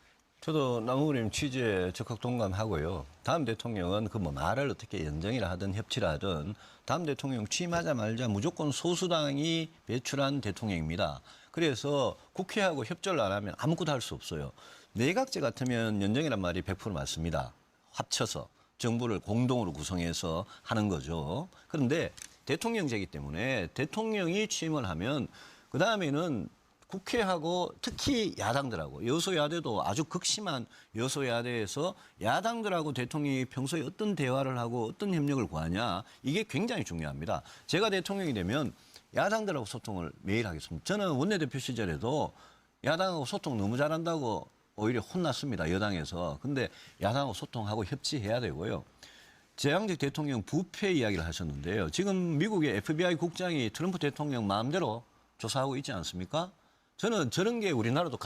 저도 남 후보님 취지에 적극 동감하고요. 다음 대통령은 그 뭐 말을 어떻게 연정이라 하든 협치라 하든 다음 대통령 취임하자마자 무조건 소수당이 배출한 대통령입니다. 그래서 국회하고 협조를 안 하면 아무것도 할 수 없어요. 내각제 같으면 연정이란 말이 100% 맞습니다. 합쳐서 정부를 공동으로 구성해서 하는 거죠. 그런데 대통령제이기 때문에 대통령이 취임을 하면 그다음에는 국회하고 특히 야당들하고 여소야대도 아주 극심한 여소야대에서 야당들하고 대통령이 평소에 어떤 대화를 하고 어떤 협력을 구하냐 이게 굉장히 중요합니다. 제가 대통령이 되면 야당들하고 소통을 매일 하겠습니다. 저는 원내대표 시절에도 야당하고 소통 너무 잘한다고 오히려 혼났습니다. 여당에서. 근데 야당하고 소통하고 협치해야 되고요. 재앙직 대통령 부패 이야기를 하셨는데요. 지금 미국의 FBI 국장이 트럼프 대통령 마음대로 조사하고 있지 않습니까? 저는 저런 게 우리나라도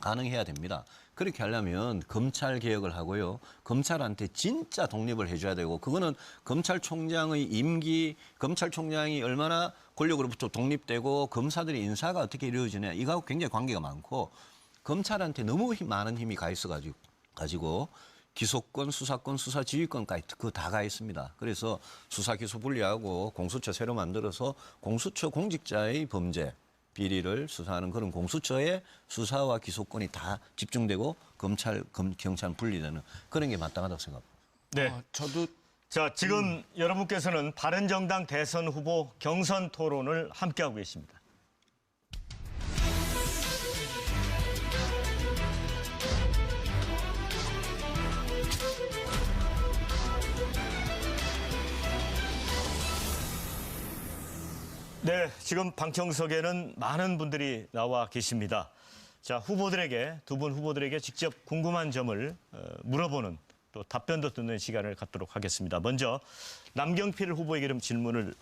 가능해야 됩니다. 그렇게 하려면 검찰 개혁을 하고요. 검찰한테 진짜 독립을 해줘야 되고 그거는 검찰총장의 임기, 검찰총장이 얼마나 권력으로부터 독립되고 검사들의 인사가 어떻게 이루어지냐 이거하고 굉장히 관계가 많고 검찰한테 너무 많은 힘이 가 있어가지고 기소권, 수사권, 수사지휘권까지 그거 다 가 있습니다. 그래서 수사 기소 분리하고 공수처 새로 만들어서 공수처 공직자의 범죄 비리를 수사하는 그런 공수처의 수사와 기소권이 다 집중되고 경찰 분리되는 그런 게 마땅하다고 생각합니다. 네. 저도 자, 지금 여러분께서는 바른정당 대선 후보 경선 토론을 함께하고 계십니다. 네, 지금 방청석에는 많은 분들이 나와 계십니다. 자, 후보들에게, 두 분 후보들에게 직접 궁금한 점을 물어보는 또 답변도 듣는 시간을 갖도록 하겠습니다. 먼저 남경필 후보에게 좀 질문을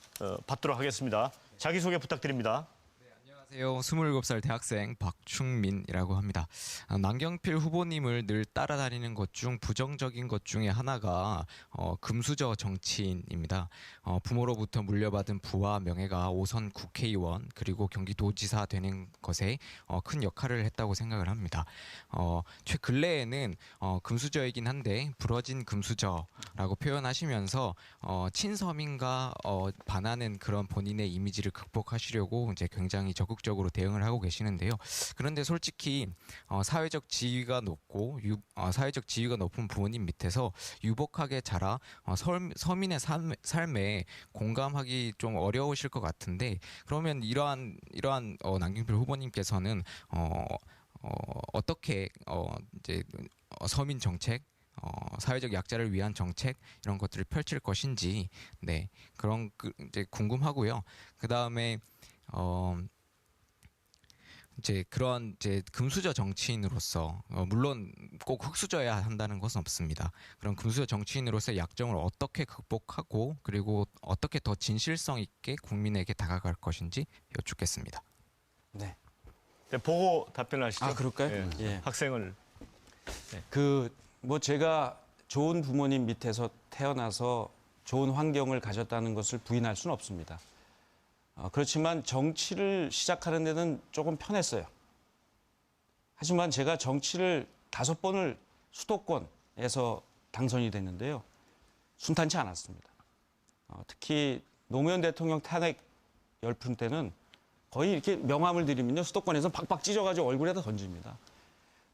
받도록 하겠습니다. 자기소개 부탁드립니다. 안녕하세요. 27살 대학생 박충민이라고 합니다. 남경필 후보님을 늘 따라다니는 것 중 부정적인 것 중에 하나가 금수저 정치인입니다. 부모로부터 물려받은 부와 명예가 5선 국회의원 그리고 경기도지사 되는 것에 큰 역할을 했다고 생각을 합니다. 최근래에는 금수저이긴 한데 부러진 금수저라고 표현하시면서 친서민과 반하는 그런 본인의 이미지를 극복하시려고 이제 굉장히 적극적으로 대응을 하고 계시는데요. 그런데 솔직히 사회적 지위가 높고 사회적 지위가 높은 부모님 밑에서 유복하게 자라 서민의 삶에 공감하기 좀 어려우실 것 같은데 그러면 이러한 남경필 후보님께서는 어떻게 이제 서민 정책 사회적 약자를 위한 정책 이런 것들을 펼칠 것인지 네 그런 이제 궁금하고요. 그 다음에 이제 그런 이제 금수저 정치인으로서 물론 꼭 흑수저야 한다는 것은 없습니다. 그런 금수저 정치인으로서의 약점을 어떻게 극복하고 그리고 어떻게 더 진실성 있게 국민에게 다가갈 것인지 여쭙겠습니다. 네. 네, 보고 답변하시죠. 아, 그럴까요? 예, 예. 학생을. 뭐 제가 좋은 부모님 밑에서 태어나서 좋은 환경을 가졌다는 것을 부인할 수는 없습니다. 그렇지만 정치를 시작하는 데는 조금 편했어요. 하지만 제가 정치를 5번을 수도권에서 당선이 됐는데요. 순탄치 않았습니다. 특히 노무현 대통령 탄핵 열풍 때는 거의 이렇게 명함을 드리면요. 수도권에서 박박 찢어가지고 얼굴에다 던집니다.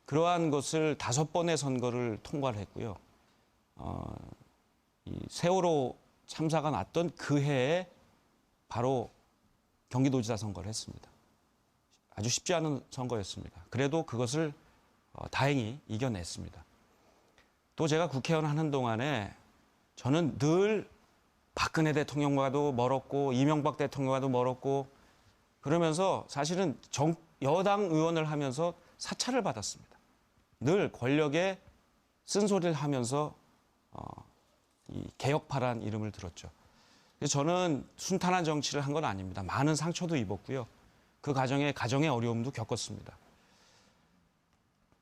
그러한 것을 5번의 선거를 통과를 했고요. 이 세월호 참사가 났던 그 해에 바로 경기도지사 선거를 했습니다. 아주 쉽지 않은 선거였습니다. 그래도 그것을 다행히 이겨냈습니다. 또 제가 국회의원 하는 동안에 저는 늘 박근혜 대통령과도 멀었고 이명박 대통령과도 멀었고 그러면서 사실은 여당 의원을 하면서 사찰을 받았습니다. 늘 권력에 쓴소리를 하면서 이 개혁파란 이름을 들었죠. 저는 순탄한 정치를 한 건 아닙니다. 많은 상처도 입었고요. 그 가정의 어려움도 겪었습니다.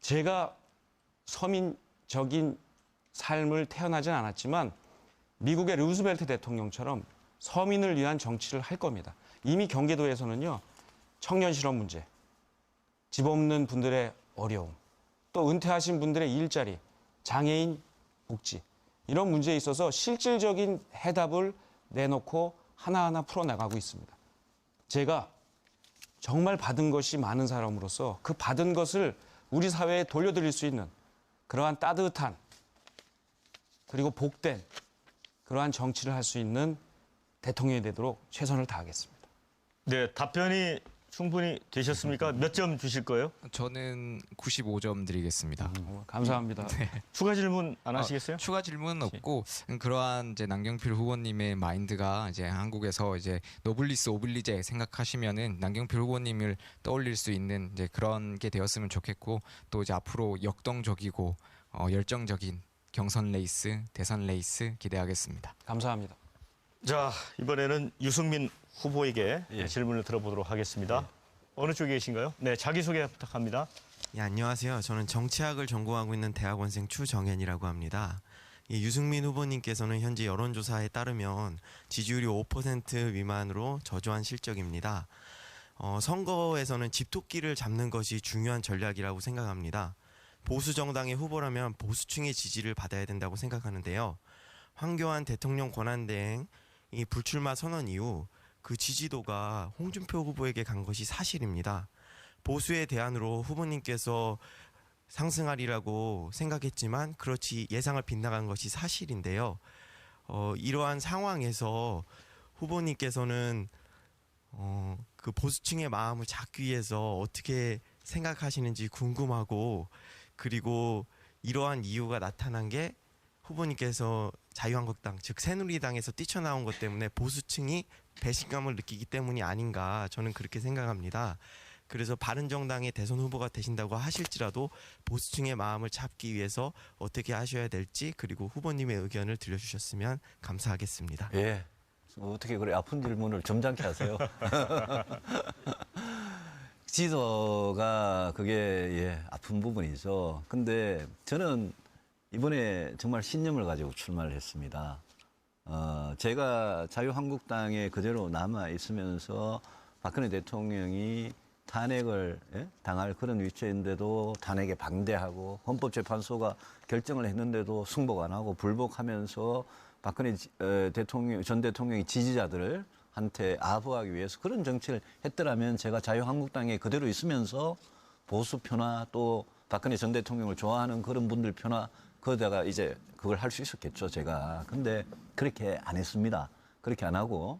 제가 서민적인 삶을 태어나진 않았지만 미국의 루즈벨트 대통령처럼 서민을 위한 정치를 할 겁니다. 이미 경기도에서는요. 청년 실업 문제, 집 없는 분들의 어려움, 또 은퇴하신 분들의 일자리, 장애인 복지 이런 문제에 있어서 실질적인 해답을 내놓고 하나하나 풀어나가고 있습니다. 제가 정말 받은 것이 많은 사람으로서 그 받은 것을 우리 사회에 돌려드릴 수 있는 그러한 따뜻한 그리고 복된 그러한 정치를 할 수 있는 대통령이 되도록 최선을 다하겠습니다. 네, 답변이 충분히 되셨습니까? 몇 점 주실 거예요? 저는 95점 드리겠습니다. 감사합니다. 추가 질문 안 하시겠어요? 추가 질문은 없고 그러한 이제 남경필 후보님의 마인드가 이제 한국에서 이제 노블리스 오블리제 생각하시면은 남경필 후보님을 떠올릴 수 있는 이제 그런 게 되었으면 좋겠고 또 이제 앞으로 역동적이고 열정적인 경선 레이스, 대선 레이스 기대하겠습니다. 감사합니다. 자, 이번에는 유승민 후보에게 예. 질문을 들어보도록 하겠습니다. 어느 쪽에 계신가요? 네, 자기소개 부탁합니다. 예, 안녕하세요. 저는 정치학을 전공하고 있는 대학원생 추정현이라고 합니다. 유승민 후보님께서는 현재 여론조사에 따르면 지지율이 5% 미만으로 저조한 실적입니다. 선거에서는 집토끼를 잡는 것이 중요한 전략이라고 생각합니다. 보수 정당의 후보라면 보수층의 지지를 받아야 된다고 생각하는데요. 황교안 대통령 권한대행 이 불출마 선언 이후 그 지지도가 홍준표 후보에게 간 것이 사실입니다. 보수의 대안으로 후보님께서 상승하리라고 생각했지만 그렇지 예상을 빗나간 것이 사실인데요. 이러한 상황에서 후보님께서는 그 보수층의 마음을 잡기 위해서 어떻게 생각하시는지 궁금하고 그리고 이러한 이유가 나타난 게 후보님께서 자유한국당 즉 새누리당에서 뛰쳐나온 것 때문에 보수층이 배신감을 느끼기 때문이 아닌가 저는 그렇게 생각합니다. 그래서 바른정당의 대선 후보가 되신다고 하실지라도 보수층의 마음을 잡기 위해서 어떻게 하셔야 될지 그리고 후보님의 의견을 들려주셨으면 감사하겠습니다. 예. 어떻게 그래 아픈 질문을 점잖게 하세요? 지도가 그게 예, 아픈 부분이죠. 근데 저는 이번에 정말 신념을 가지고 출마를 했습니다. 제가 자유한국당에 그대로 남아 있으면서 박근혜 대통령이 탄핵을 당할 그런 위치인데도 탄핵에 반대하고 헌법재판소가 결정을 했는데도 승복 안 하고 불복하면서 박근혜 전 대통령의 지지자들을 한테 아부하기 위해서 그런 정치를 했더라면 제가 자유한국당에 그대로 있으면서 보수 표나 또 박근혜 전 대통령을 좋아하는 그런 분들 표나 거기다가 이제 그걸 할 수 있었겠죠, 제가. 근데 그렇게 안 했습니다. 그렇게 안 하고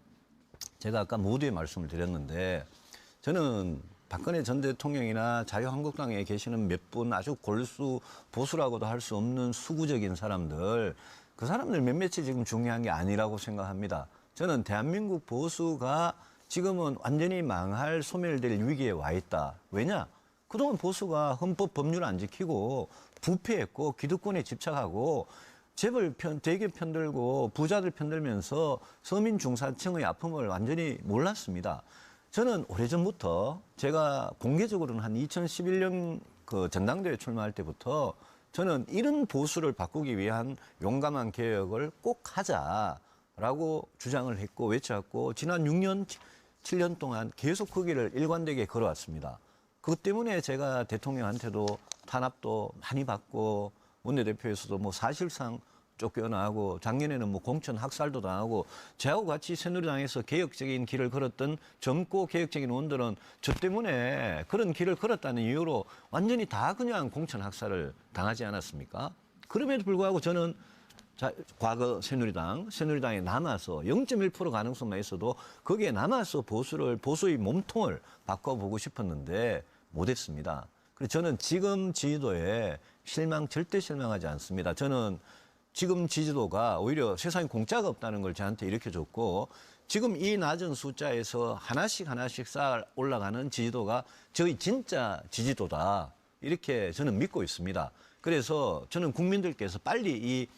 제가 아까 모두에 말씀을 드렸는데 저는 박근혜 전 대통령이나 자유한국당에 계시는 몇 분 아주 골수 보수라고도 할 수 없는 수구적인 사람들 그 사람들 몇몇이 지금 중요한 게 아니라고 생각합니다. 저는 대한민국 보수가 지금은 완전히 망할 소멸될 위기에 와 있다. 왜냐? 그동안 보수가 헌법 법률 안 지키고 부패했고 기득권에 집착하고 재벌 대기업 편들고 부자들 편들면서 서민 중산층의 아픔을 완전히 몰랐습니다. 저는 오래전부터 제가 공개적으로는 한 2011년 그 전당대회 출마할 때부터 저는 이런 보수를 바꾸기 위한 용감한 개혁을 꼭 하자라고 주장을 했고 외쳤고 지난 6년, 7년 동안 계속 그 길을 일관되게 걸어왔습니다. 그것 때문에 제가 대통령한테도 탄압도 많이 받고 원내대표에서도 뭐 사실상 쫓겨나고 작년에는 뭐 공천 학살도 당하고 저하고 같이 새누리당에서 개혁적인 길을 걸었던 젊고 개혁적인 의원들은 저 때문에 그런 길을 걸었다는 이유로 완전히 다 그냥 공천 학살을 당하지 않았습니까? 그럼에도 불구하고 저는 과거 새누리당에 남아서 0.1% 가능성만 있어도 거기에 남아서 보수의 몸통을 바꿔보고 싶었는데 못했습니다. 그래서 저는 지금 지지도에 절대 실망하지 않습니다. 저는 지금 지지도가 오히려 세상에 공짜가 없다는 걸 저한테 일으켜줬고 지금 이 낮은 숫자에서 하나씩 쌓아 올라가는 지지도가 저희 진짜 지지도다. 이렇게 저는 믿고 있습니다. 그래서 저는 국민들께서 빨리 이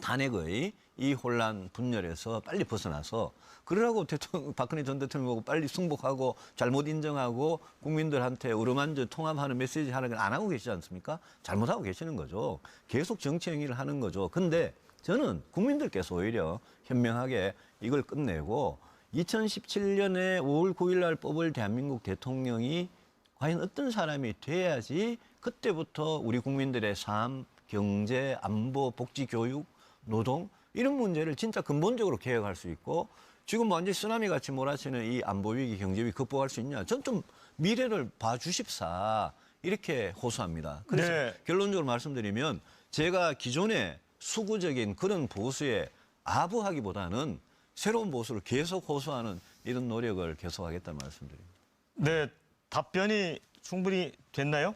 탄핵의 이 혼란 분열에서 빨리 벗어나서 그러라고 박근혜 전 대통령 보고 빨리 승복하고 잘못 인정하고 국민들한테 어루만져 통합하는 메시지 하는 걸 안 하고 계시지 않습니까? 잘못하고 계시는 거죠. 계속 정치 행위를 하는 거죠. 근데 저는 국민들께서 오히려 현명하게 이걸 끝내고 2017년에 5월 9일 날 뽑을 대한민국 대통령이 과연 어떤 사람이 돼야지 그때부터 우리 국민들의 삶, 경제, 안보, 복지, 교육, 노동 이런 문제를 진짜 근본적으로 개혁할 수 있고 지금 완전히 쓰나미 같이 몰아치는 이 안보 위기, 경제 위기 극복할 수 있냐? 전 좀 미래를 봐주십사 이렇게 호소합니다. 그래서 네. 결론적으로 말씀드리면 제가 기존의 수구적인 그런 보수에 아부하기보다는 새로운 보수를 계속 호소하는 이런 노력을 계속하겠다는 말씀드립니다. 네, 답변이 충분히 됐나요?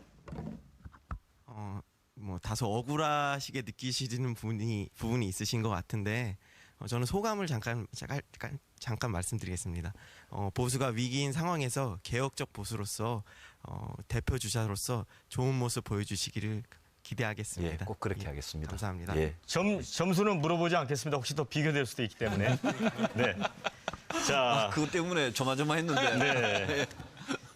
뭐 다소 억울하시게 느끼시는 부분이 있으신 것 같은데 저는 소감을 잠깐 말씀드리겠습니다. 보수가 위기인 상황에서 개혁적 보수로서 대표 주자로서 좋은 모습 보여주시기를 예, 기대하겠습니다. 꼭 그렇게 예, 하겠습니다. 감사합니다. 예. 점수는 물어보지 않겠습니다. 혹시 더 비교될 수도 있기 때문에. 네. 자, 그것 때문에 조마조마했는데. 네.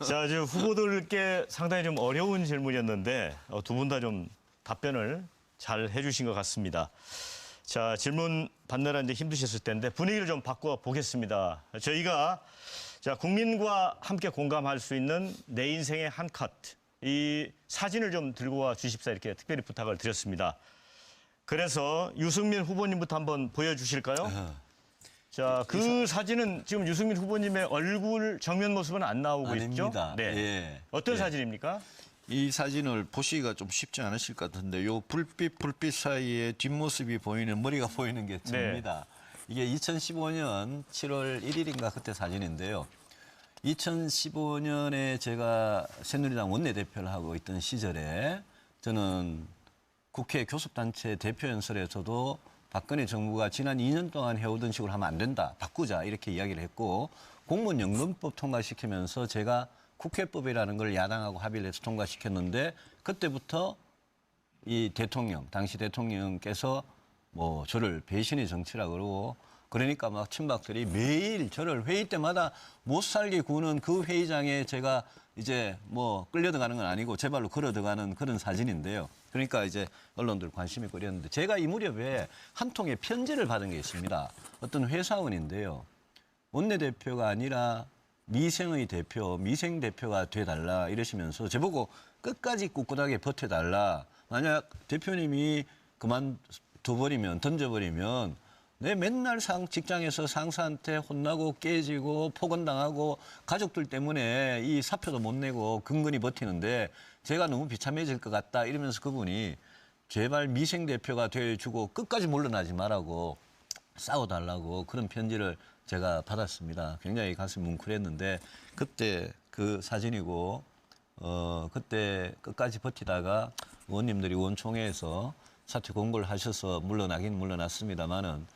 자, 지금 후보들께 상당히 좀 어려운 질문이었는데 두 분 다 좀 답변을 잘 해주신 것 같습니다. 자, 질문 받느라 이제 힘드셨을 텐데 분위기를 좀 바꿔 보겠습니다. 저희가 자, 국민과 함께 공감할 수 있는 내 인생의 한 컷, 이 사진을 좀 들고 와 주십사 이렇게 특별히 부탁을 드렸습니다. 그래서 유승민 후보님부터 한번 보여주실까요? 자, 그 사진은 지금 유승민 후보님의 얼굴 정면 모습은 안 나오고 아닙니다. 있죠? 네. 예. 어떤 예. 사진입니까? 이 사진을 보시기가 좀 쉽지 않으실 것 같은데 요 불빛 사이에 뒷모습이 보이는 머리가 보이는 게 접니다. 이게 2015년 7월 1일인가 그때 사진인데요. 2015년에 제가 새누리당 원내대표를 하고 있던 시절에 저는 국회 교섭단체 대표연설에서도 박근혜 정부가 지난 2년 동안 해오던 식으로 하면 안 된다. 바꾸자. 이렇게 이야기를 했고 공무원연금법 통과시키면서 제가 국회법이라는 걸 야당하고 합의를 해서 통과시켰는데 그때부터 이 대통령, 당시 대통령께서 뭐 저를 배신의 정치라 그러고 그러니까 막 친박들이 매일 저를 회의 때마다 못 살게 구는 그 회의장에 제가 이제 뭐 끌려 들어가는 건 아니고 제 발로 걸어 들어가는 그런 사진인데요. 그러니까 이제 언론들 관심이 끌렸는데 제가 이 무렵에 한 통의 편지를 받은 게 있습니다. 어떤 회사원인데요. 원내대표가 아니라 미생의 대표, 미생 대표가 돼달라 이러시면서 저보고 끝까지 꿋꿋하게 버텨달라. 만약 대표님이 그만둬버리면, 던져버리면 내 맨날 직장에서 상사한테 혼나고 깨지고 폭언당하고 가족들 때문에 이 사표도 못 내고 근근히 버티는데 제가 너무 비참해질 것 같다 이러면서 그분이 제발 미생 대표가 돼주고 끝까지 물러나지 말라고 싸워달라고 그런 편지를 제가 받았습니다. 굉장히 가슴이 뭉클했는데 그때 그 사진이고 그때 끝까지 버티다가 의원님들이 의원총회에서 사퇴 공고를 하셔서 물러나긴 물러났습니다만은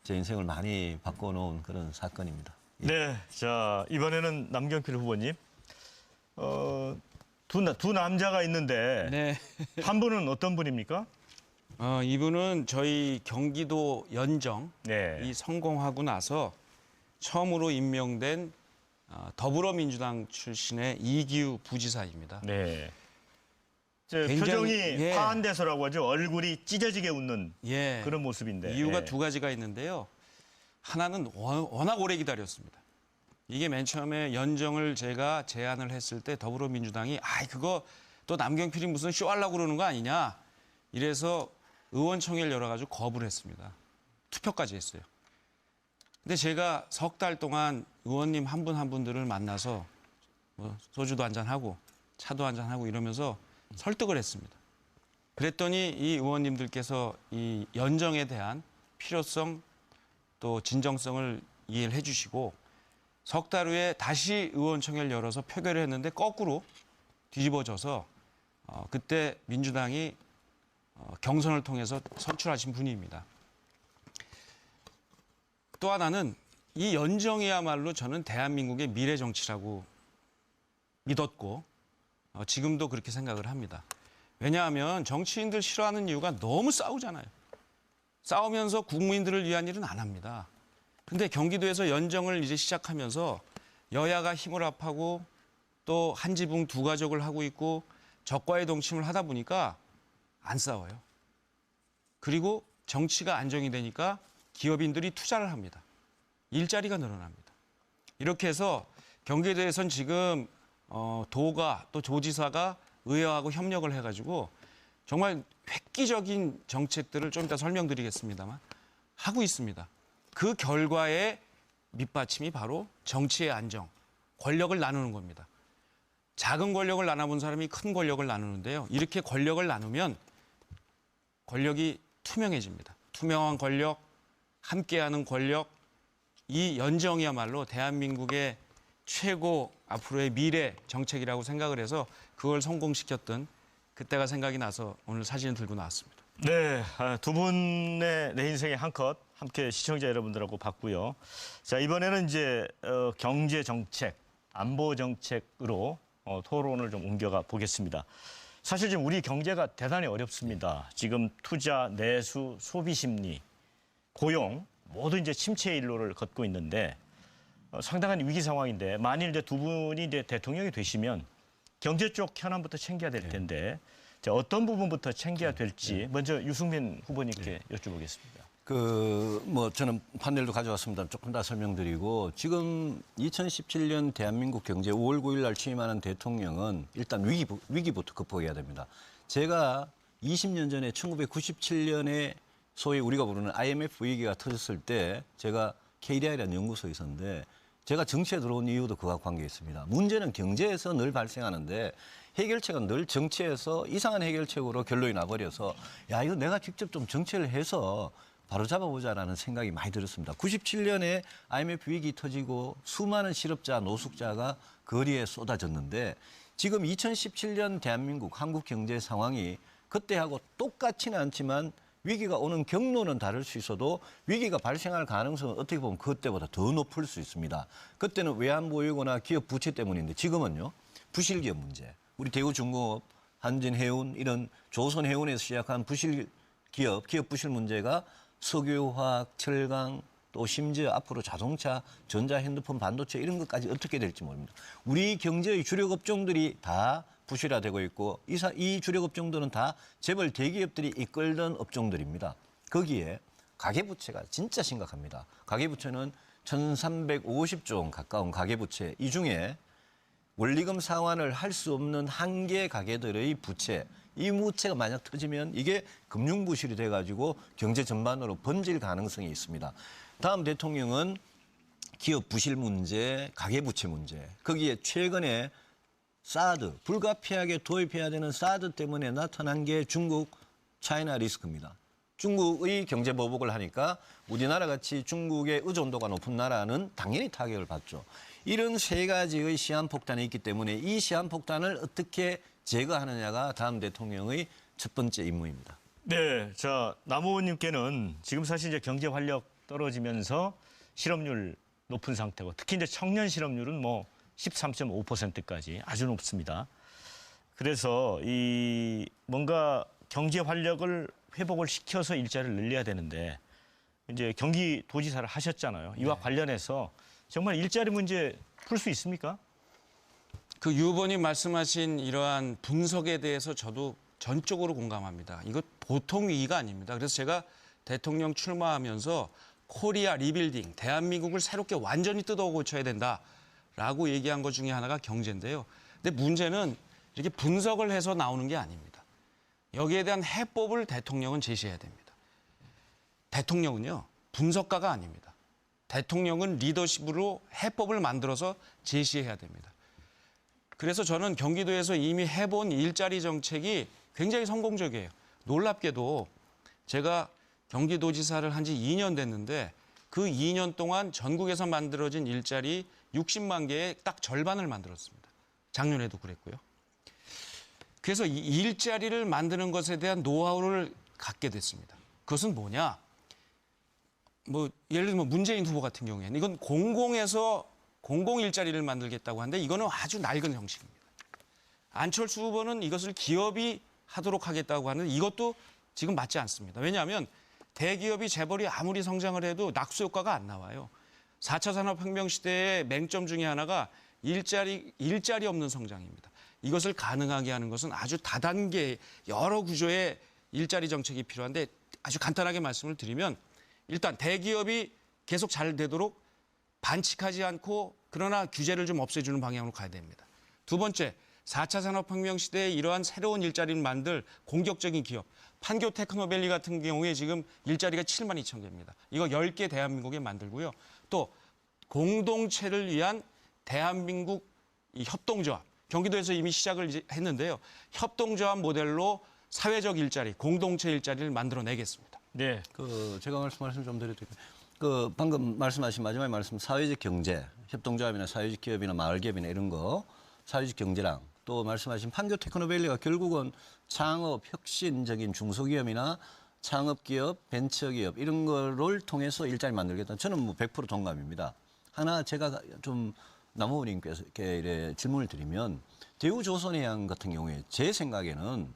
제 인생을 많이 바꿔놓은 그런 사건입니다. 네, 자 이번에는 남경필 후보님. 두 남자가 있는데 네. 한 분은 어떤 분입니까? 이분은 저희 경기도 연정 네. 이 성공하고 나서 처음으로 임명된 더불어민주당 출신의 이기우 부지사입니다. 네. 저 굉장히, 표정이 예. 파한대서라고 하죠. 얼굴이 찢어지게 웃는 예. 그런 모습인데. 이유가 예. 두 가지가 있는데요. 하나는 워낙 오래 기다렸습니다. 이게 맨 처음에 연정을 제가 제안을 했을 때 더불어민주당이 그거 또 남경필이 무슨 쇼하려고 그러는 거 아니냐. 이래서 의원총회를 열어가지고 거부를 했습니다. 투표까지 했어요. 근데 제가 석 달 동안 의원님 한 분 한 분들을 만나서 뭐 소주도 한잔하고 차도 한잔하고 이러면서 설득을 했습니다. 그랬더니 이 의원님들께서 이 연정에 대한 필요성 또 진정성을 이해를 해주시고 석 달 후에 다시 의원총회를 열어서 표결을 했는데 거꾸로 뒤집어져서 그때 민주당이 경선을 통해서 선출하신 분입니다. 또 하나는 이 연정이야말로 저는 대한민국의 미래 정치라고 믿었고 지금도 그렇게 생각을 합니다. 왜냐하면 정치인들 싫어하는 이유가 너무 싸우잖아요. 싸우면서 국민들을 위한 일은 안 합니다. 근데 경기도에서 연정을 이제 시작하면서 여야가 힘을 합하고 또 한 지붕 두 가족을 하고 있고 적과의 동침을 하다 보니까 안 싸워요. 그리고 정치가 안정이 되니까 기업인들이 투자를 합니다. 일자리가 늘어납니다. 이렇게 해서 경기도에선 지금 도가 또 조지사가 의회하고 협력을 해가지고 정말 획기적인 정책들을 좀 이따 설명드리겠습니다만 하고 있습니다. 그 결과의 밑받침이 바로 정치의 안정, 권력을 나누는 겁니다. 작은 권력을 나눠본 사람이 큰 권력을 나누는데요. 이렇게 권력을 나누면 권력이 투명해집니다. 투명한 권력, 함께하는 권력, 이 연정이야말로 대한민국의 최고 앞으로의 미래 정책이라고 생각을 해서 그걸 성공시켰던 그때가 생각이 나서 오늘 사진을 들고 나왔습니다. 네, 두 분의 내 인생의 한 컷 함께 시청자 여러분들하고 봤고요. 자, 이번에는 이제 경제 정책, 안보 정책으로 토론을 좀 옮겨가 보겠습니다. 사실 지금 우리 경제가 대단히 어렵습니다. 지금 투자, 내수, 소비 심리, 고용 모두 이제 침체의 일로를 걷고 있는데 상당한 위기 상황인데 만일 이제 두 분이 이제 대통령이 되시면 경제 쪽 현안부터 챙겨야 될 텐데 자, 어떤 부분부터 챙겨야 될지 먼저 유승민 후보님께 여쭤보겠습니다. 저는 판넬도 가져왔습니다. 조금 더 설명드리고 지금 2017년 대한민국 경제 5월 9일 날 취임하는 대통령은 일단 위기부터 극복해야 됩니다. 제가 20년 전에 1997년에 소위 우리가 부르는 IMF 위기가 터졌을 때 제가 KDI라는 연구소에 있었는데 제가 정치에 들어온 이유도 그와 관계 있습니다. 문제는 경제에서 늘 발생하는데 해결책은 늘 정치에서 이상한 해결책으로 결론이 나버려서 야 이거 내가 직접 좀 정치를 해서 바로 잡아보자라는 생각이 많이 들었습니다. 97년에 IMF 위기 터지고 수많은 실업자, 노숙자가 거리에 쏟아졌는데 지금 2017년 대한민국 한국 경제 상황이 그때하고 똑같지는 않지만 위기가 오는 경로는 다를 수 있어도 위기가 발생할 가능성은 어떻게 보면 그때보다 더 높을 수 있습니다. 그때는 외환보유고나 기업 부채 때문인데 지금은요. 부실기업 문제. 우리 대우중공업, 한진해운 이런 조선해운에서 시작한 부실기업, 기업 부실 문제가 석유화학, 철강 또 심지어 앞으로 자동차, 전자핸드폰, 반도체 이런 것까지 어떻게 될지 모릅니다. 우리 경제의 주력 업종들이 다 부실화되고 있고 이 주력 업종들은 다 재벌 대기업들이 이끌던 업종들입니다. 거기에 가계부채가 진짜 심각합니다. 가계부채는 1,350조 원 가까운 가계부채. 이 중에 원리금 상환을 할 수 없는 한 개 가계들의 부채. 이 부채가 만약 터지면 이게 금융부실이 돼가지고 경제 전반으로 번질 가능성이 있습니다. 다음 대통령은 기업 부실 문제, 가계부채 문제. 거기에 최근에 사드, 불가피하게 도입해야 되는 사드 때문에 나타난 게 중국 차이나 리스크입니다. 중국의 경제 보복을 하니까 우리나라 같이 중국의 의존도가 높은 나라는 당연히 타격을 받죠. 이런 세 가지의 시한폭탄이 있기 때문에 이 시한폭탄을 어떻게 제거하느냐가 다음 대통령의 첫 번째 임무입니다. 네, 자 남 의원님께는 지금 사실 이제 경제 활력 떨어지면서 실업률 높은 상태고 특히 이제 청년 실업률은 뭐 13.5%까지 아주 높습니다. 그래서 이 뭔가 경제 활력을 회복을 시켜서 일자리를 늘려야 되는데 이제 경기도지사를 하셨잖아요. 이와 관련해서 정말 일자리 문제 풀 수 있습니까? 그 유 후보님 말씀하신 이러한 분석에 대해서 저도 전적으로 공감합니다. 이거 보통 위기가 아닙니다. 그래서 제가 대통령 출마하면서 코리아 리빌딩, 대한민국을 새롭게 완전히 뜯어 고쳐야 된다라고 얘기한 것 중에 하나가 경제인데요. 근데 문제는 이렇게 분석을 해서 나오는 게 아닙니다. 여기에 대한 해법을 대통령은 제시해야 됩니다. 대통령은요, 분석가가 아닙니다. 대통령은 리더십으로 해법을 만들어서 제시해야 됩니다. 그래서 저는 경기도에서 이미 해본 일자리 정책이 굉장히 성공적이에요. 놀랍게도 제가 경기도지사를 한 지 2년 됐는데 그 2년 동안 전국에서 만들어진 일자리 60만 개의 딱 절반을 만들었습니다. 작년에도 그랬고요. 그래서 이 일자리를 만드는 것에 대한 노하우를 갖게 됐습니다. 그것은 뭐냐? 예를 들면 문재인 후보 같은 경우에는 이건 공공에서 공공 일자리를 만들겠다고 하는데 이거는 아주 낡은 형식입니다. 안철수 후보는 이것을 기업이 하도록 하겠다고 하는데 이것도 지금 맞지 않습니다. 왜냐하면 대기업이 재벌이 아무리 성장을 해도 낙수 효과가 안 나와요. 4차 산업혁명 시대의 맹점 중에 하나가 일자리 없는 성장입니다. 이것을 가능하게 하는 것은 아주 다단계 여러 구조의 일자리 정책이 필요한데 아주 간단하게 말씀을 드리면 일단 대기업이 계속 잘 되도록 반칙하지 않고 그러나 규제를 좀 없애주는 방향으로 가야 됩니다. 두 번째, 4차 산업혁명 시대에 이러한 새로운 일자리를 만들 공격적인 기업. 판교 테크노밸리 같은 경우에 지금 일자리가 7만 2천 개입니다. 이거 10개 대한민국에 만들고요. 또 공동체를 위한 대한민국 이 협동조합. 경기도에서 이미 시작을 했는데요. 협동조합 모델로 사회적 일자리, 공동체 일자리를 만들어내겠습니다. 네. 제가 말씀 좀 드려도 될까요? 그 방금 말씀하신 마지막에 말씀 사회적 경제, 협동조합이나 사회적 기업이나 마을기업이나 이런 거 사회적 경제랑 또 말씀하신 판교 테크노밸리가 결국은 창업, 혁신적인 중소기업이나 창업기업, 벤처기업 이런 거를 통해서 일자리 만들겠다. 저는 뭐 100% 동감입니다. 하나 제가 좀 남 후보님께서 이렇게 질문을 드리면 대우조선해양 같은 경우에 제 생각에는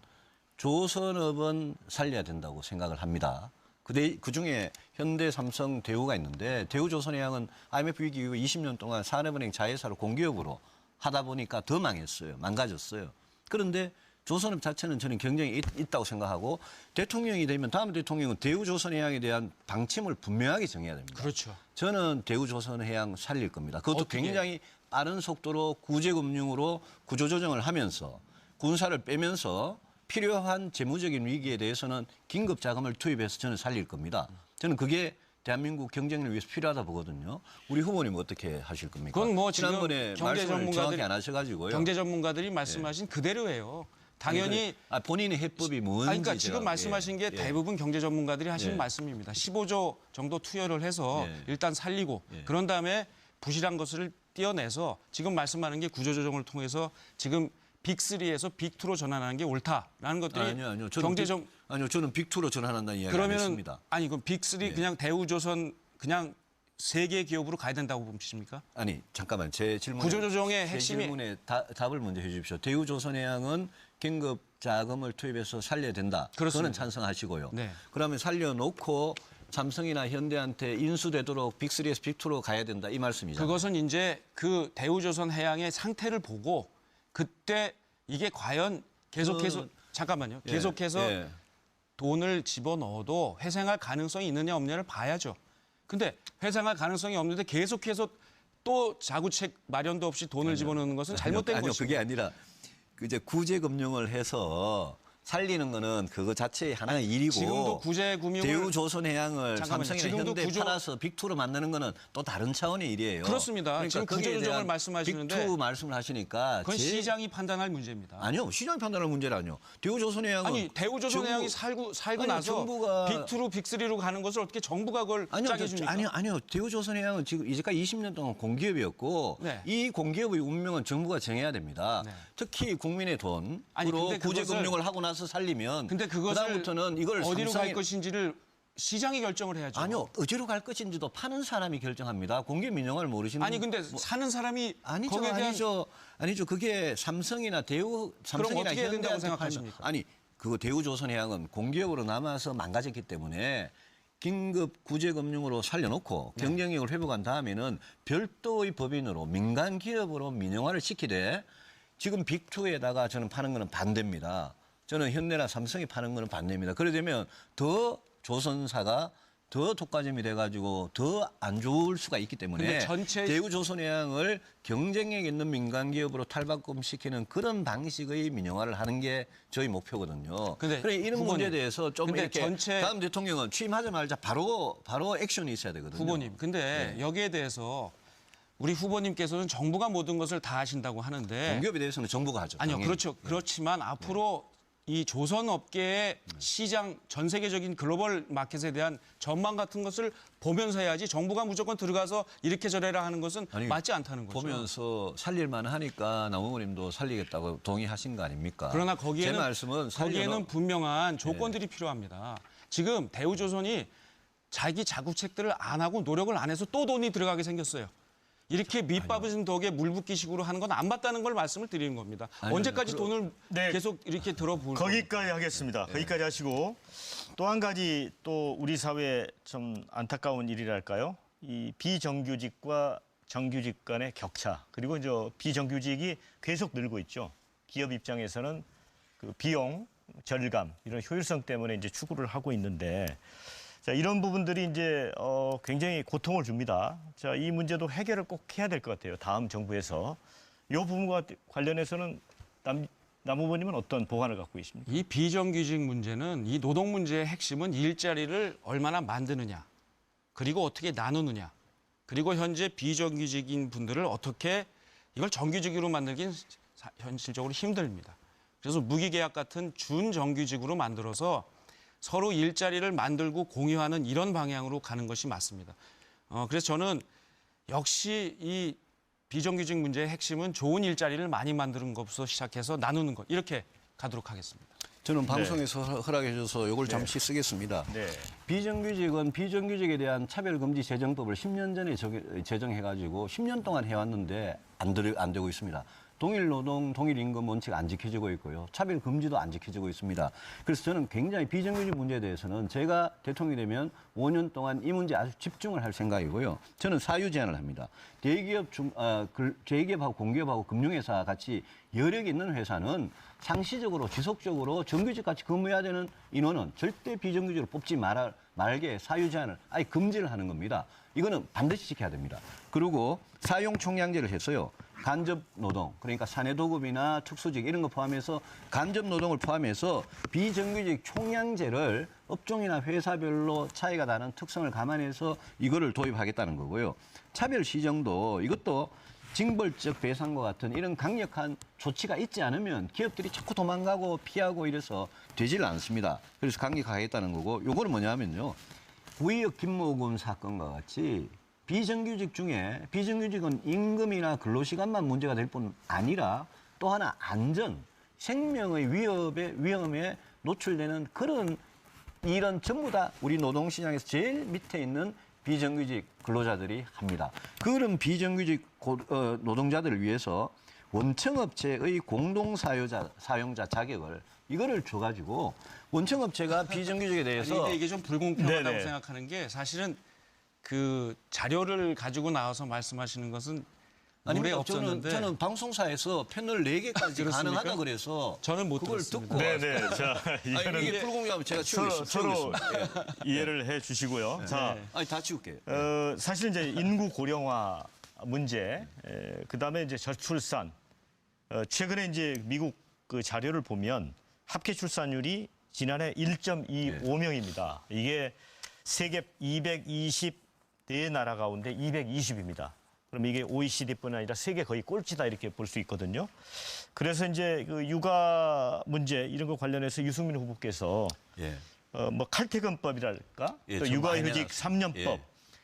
조선업은 살려야 된다고 생각을 합니다. 그중에 현대, 삼성, 대우가 있는데 대우조선해양은 IMF 위기 이후 20년 동안 산업은행 자회사로 공기업으로 하다 보니까 더 망했어요. 망가졌어요. 그런데 조선업 자체는 저는 경쟁이 있다고 생각하고 대통령이 되면 다음 대통령은 대우조선해양에 대한 방침을 분명하게 정해야 됩니다. 그렇죠. 저는 대우조선해양 살릴 겁니다. 그것도 어떻게? 굉장히 빠른 속도로 구제금융으로 구조조정을 하면서 군사를 빼면서 필요한 재무적인 위기에 대해서는 긴급 자금을 투입해서 저는 살릴 겁니다. 저는 그게 대한민국 경쟁을 위해서 필요하다 보거든요. 우리 후보님 어떻게 하실 겁니까? 그건 뭐 지금 지난번에 경제 말씀을 정확히 전문가들이 안 하셔가지고요. 경제 전문가들이 말씀하신 그대로예요. 당연히 본인의 해법이 뭔지 그러니까 지금 제가, 말씀하신 게 예. 대부분 경제 전문가들이 하시는 예. 말씀입니다. 15조 정도 투여를 해서 예. 일단 살리고 예. 그런 다음에 부실한 것을 떼어내서 지금 말씀하는 게 구조조정을 통해서 지금 빅3에서 빅2로 전환하는 게 옳다라는 것들이 아니요. 경제적 저는 빅2로 전환한다는 이야기 안 그러면은 했습니다. 아니 그럼 빅3 그냥 대우조선 그냥 세 개 기업으로 가야 된다고 보십니까? 아니 잠깐만 제 질문 구조조정의 핵심이 질문에 답을 먼저 해주십시오. 대우조선해양은 긴급 자금을 투입해서 살려야 된다. 그렇습니다. 그거는 찬성하시고요. 네. 그러면 살려놓고 삼성이나 현대한테 인수되도록 빅3에서 빅2로 가야 된다 이 말씀이잖아요. 그것은 이제 그 대우조선 해양의 상태를 보고 그때 이게 과연 계속해서 잠깐만요. 예, 계속해서 예. 돈을 집어넣어도 회생할 가능성이 있느냐 없느냐를 봐야죠. 근데 회생할 가능성이 없는데 계속해서 또 자구책 마련도 없이 돈을 집어넣는 것은 잘못된 아니요, 것입니다. 그게 아니라 이제 구제금융을 해서 살리는 거는 그거 자체의 하나의 일이고 지금도 구제금융을 대우조선해양을 잠깐만요. 삼성이나 지금도 현대에 구조- 팔아서 빅2로 만드는 거는 또 다른 차원의 일이에요. 그렇습니다. 지금 거기에 구조조정을 대한 말씀하시는데 빅2 말씀을 하시니까 그건 시장이 판단할 문제입니다. 아니요. 시장이 판단할 문제라뇨. 대우조선해양은 아니 대우조선해양이 살고 아니요, 나서 정부가- 빅2로 빅3로 가는 것을 어떻게 정부가 그걸 짜게 줍니까? 아니요. 대우조선해양은 지금 이제까지 20년 동안 공기업이었고 네. 이 공기업의 운명은 정부가 정해야 됩니다. 네. 특히 국민의 돈으로 아니, 근데 구제금융을 하고 나서 살리면 근데 그것을 그다음부터는 이걸 어디로 삼성에- 갈 것인지를 시장이 결정을 해야죠. 아니요. 어디로 갈 것인지도 파는 사람이 결정합니다. 공기업 민영화를 모르시는 아니 근데 분- 사는 사람이 아니죠, 거기에 대한 아니죠. 그게 삼성이나 삼성이나 어떻게 해야 된다고 현대한테 생각하십니까? 팔면- 아니, 그거 대우조선해양은 공기업으로 남아서 망가졌기 때문에 긴급 구제금융으로 살려놓고 네. 경쟁력을 회복한 다음에는 별도의 법인으로 민간 기업으로 민영화를 시키되 지금 빅2에다가 저는 파는 거는 반대입니다. 저는 현대나 삼성이 파는 거는 반대입니다. 그래 되면 더 조선사가 더 독과점이 돼가지고 더 안 좋을 수가 있기 때문에 근데 전체- 대우조선해양을 경쟁력 있는 민간 기업으로 탈바꿈시키는 그런 방식의 민영화를 하는 게 저희 목표거든요. 근데 그래 이런 후보님, 문제에 대해서 좀 근데 이렇게 전체- 다음 대통령은 취임하자마자 바로 액션이 있어야 되거든요. 후보님. 근데 여기에 대해서 우리 후보님께서는 정부가 모든 것을 다 하신다고 하는데 공기업에 대해서는 정부가 하죠. 아니요, 당연히. 그렇죠. 그렇지만 앞으로 이 조선 업계의 시장 전 세계적인 글로벌 마켓에 대한 전망 같은 것을 보면서 해야지 정부가 무조건 들어가서 이렇게 저래라 하는 것은 아니, 맞지 않다는 거죠. 보면서 살릴만 하니까 남 의원님도 살리겠다고 동의하신 거 아닙니까? 그러나 거기에는 제 말씀은 거기에는 분명한 네. 조건들이 필요합니다. 지금 대우조선이 자기 자구책들을 안 하고 노력을 안 해서 또 돈이 들어가게 생겼어요. 이렇게 밑밥은 덕에 물 붓기식으로 하는 건 안 맞다는 걸 말씀을 드리는 겁니다. 아니요, 언제까지 돈을 네. 계속 이렇게 들어볼 거기까지 하겠습니다. 거기까지 하시고 또 한 가지 또 우리 사회에 좀 안타까운 일이랄까요? 이 비정규직과 정규직 간의 격차 그리고 이제 비정규직이 계속 늘고 있죠. 기업 입장에서는 그 비용 절감 이런 효율성 때문에 이제 추구를 하고 있는데 자, 이런 부분들이 이제 굉장히 고통을 줍니다. 자, 이 문제도 해결을 꼭 해야 될 것 같아요. 다음 정부에서 이 부분과 관련해서는 남 후보님은 어떤 보관을 갖고 계십니까? 이 비정규직 문제는 이 노동 문제의 핵심은 일자리를 얼마나 만드느냐, 그리고 어떻게 나누느냐, 그리고 현재 비정규직인 분들을 어떻게 이걸 정규직으로 만들긴 현실적으로 힘듭니다. 그래서 무기계약 같은 준정규직으로 만들어서 서로 일자리를 만들고 공유하는 이런 방향으로 가는 것이 맞습니다. 그래서 저는 역시 이 비정규직 문제의 핵심은 좋은 일자리를 많이 만드는 것부터 시작해서 나누는 것 이렇게 가도록 하겠습니다. 저는 방송에서 허락해 줘서 이걸 잠시 쓰겠습니다. 네. 비정규직은 비정규직에 대한 차별금지 제정법을 10년 전에 제정해가지고 10년 동안 해왔는데 안 되고 있습니다. 동일 노동, 동일 임금 원칙 안 지켜지고 있고요. 차별 금지도 안 지켜지고 있습니다. 그래서 저는 굉장히 비정규직 문제에 대해서는 제가 대통령이 되면 5년 동안 이 문제에 아주 집중을 할 생각이고요. 저는 사유 제한을 합니다. 대기업하고 공기업하고 금융회사 같이 여력이 있는 회사는 상시적으로 지속적으로 정규직 같이 근무해야 되는 인원은 절대 비정규직으로 뽑지 말게 사유 제한을 아예 금지를 하는 겁니다. 이거는 반드시 지켜야 됩니다. 그리고 사용 총량제를 했어요. 간접 노동, 그러니까 사내도급이나 특수직 이런 거 포함해서 간접 노동을 포함해서 비정규직 총량제를 업종이나 회사별로 차이가 나는 특성을 감안해서 이거를 도입하겠다는 거고요. 차별 시정도 이것도 징벌적 배상과 같은 이런 강력한 조치가 있지 않으면 기업들이 자꾸 도망가고 피하고 이래서 되질 않습니다. 그래서 강력하겠다는 거고 요거는 뭐냐면요. 구의역 김모금 사건과 같이 비정규직 중에 비정규직은 임금이나 근로시간만 문제가 될 뿐 아니라 또 하나 안전, 생명의 위험에 노출되는 그런 일은 전부 다 우리 노동시장에서 제일 밑에 있는 비정규직 근로자들이 합니다. 그런 비정규직 노동자들을 위해서 원청업체의 공동사용자 자격을 이거를 줘가지고 원청업체가 비정규직에 대해서 근데 이게 좀 불공평하다고 네네. 생각하는 게 사실은 그 자료를 가지고 나와서 말씀하시는 것은 물에 아닙니다. 없었는데 저는 방송사에서 패널 4개까지 그렇습니까? 가능하다 그래서 저는 못 그걸 들었습니다. 듣고 네네. 자, 아니, 이거는 이게 불공개하면 제가 서로 치우겠습니다. 예. 이해를 해 주시고요. 자, 아니 다 치울게요. 사실 이제 인구 고령화 문제, 그다음에 이제 저출산. 최근에 이제 미국 그 자료를 보면 합계 출산율이 지난해 1.25명입니다. 이게 세계 220대 나라 가운데 220입니다. 그럼 이게 OECD뿐 아니라 세계 거의 꼴찌다 이렇게 볼 수 있거든요. 그래서 이제 그 육아 문제 이런 거 관련해서 유승민 후보께서 예. 뭐 칼퇴근법이랄까, 예, 또 좀 많이 육아휴직 내놨습니다. 3년법, 예.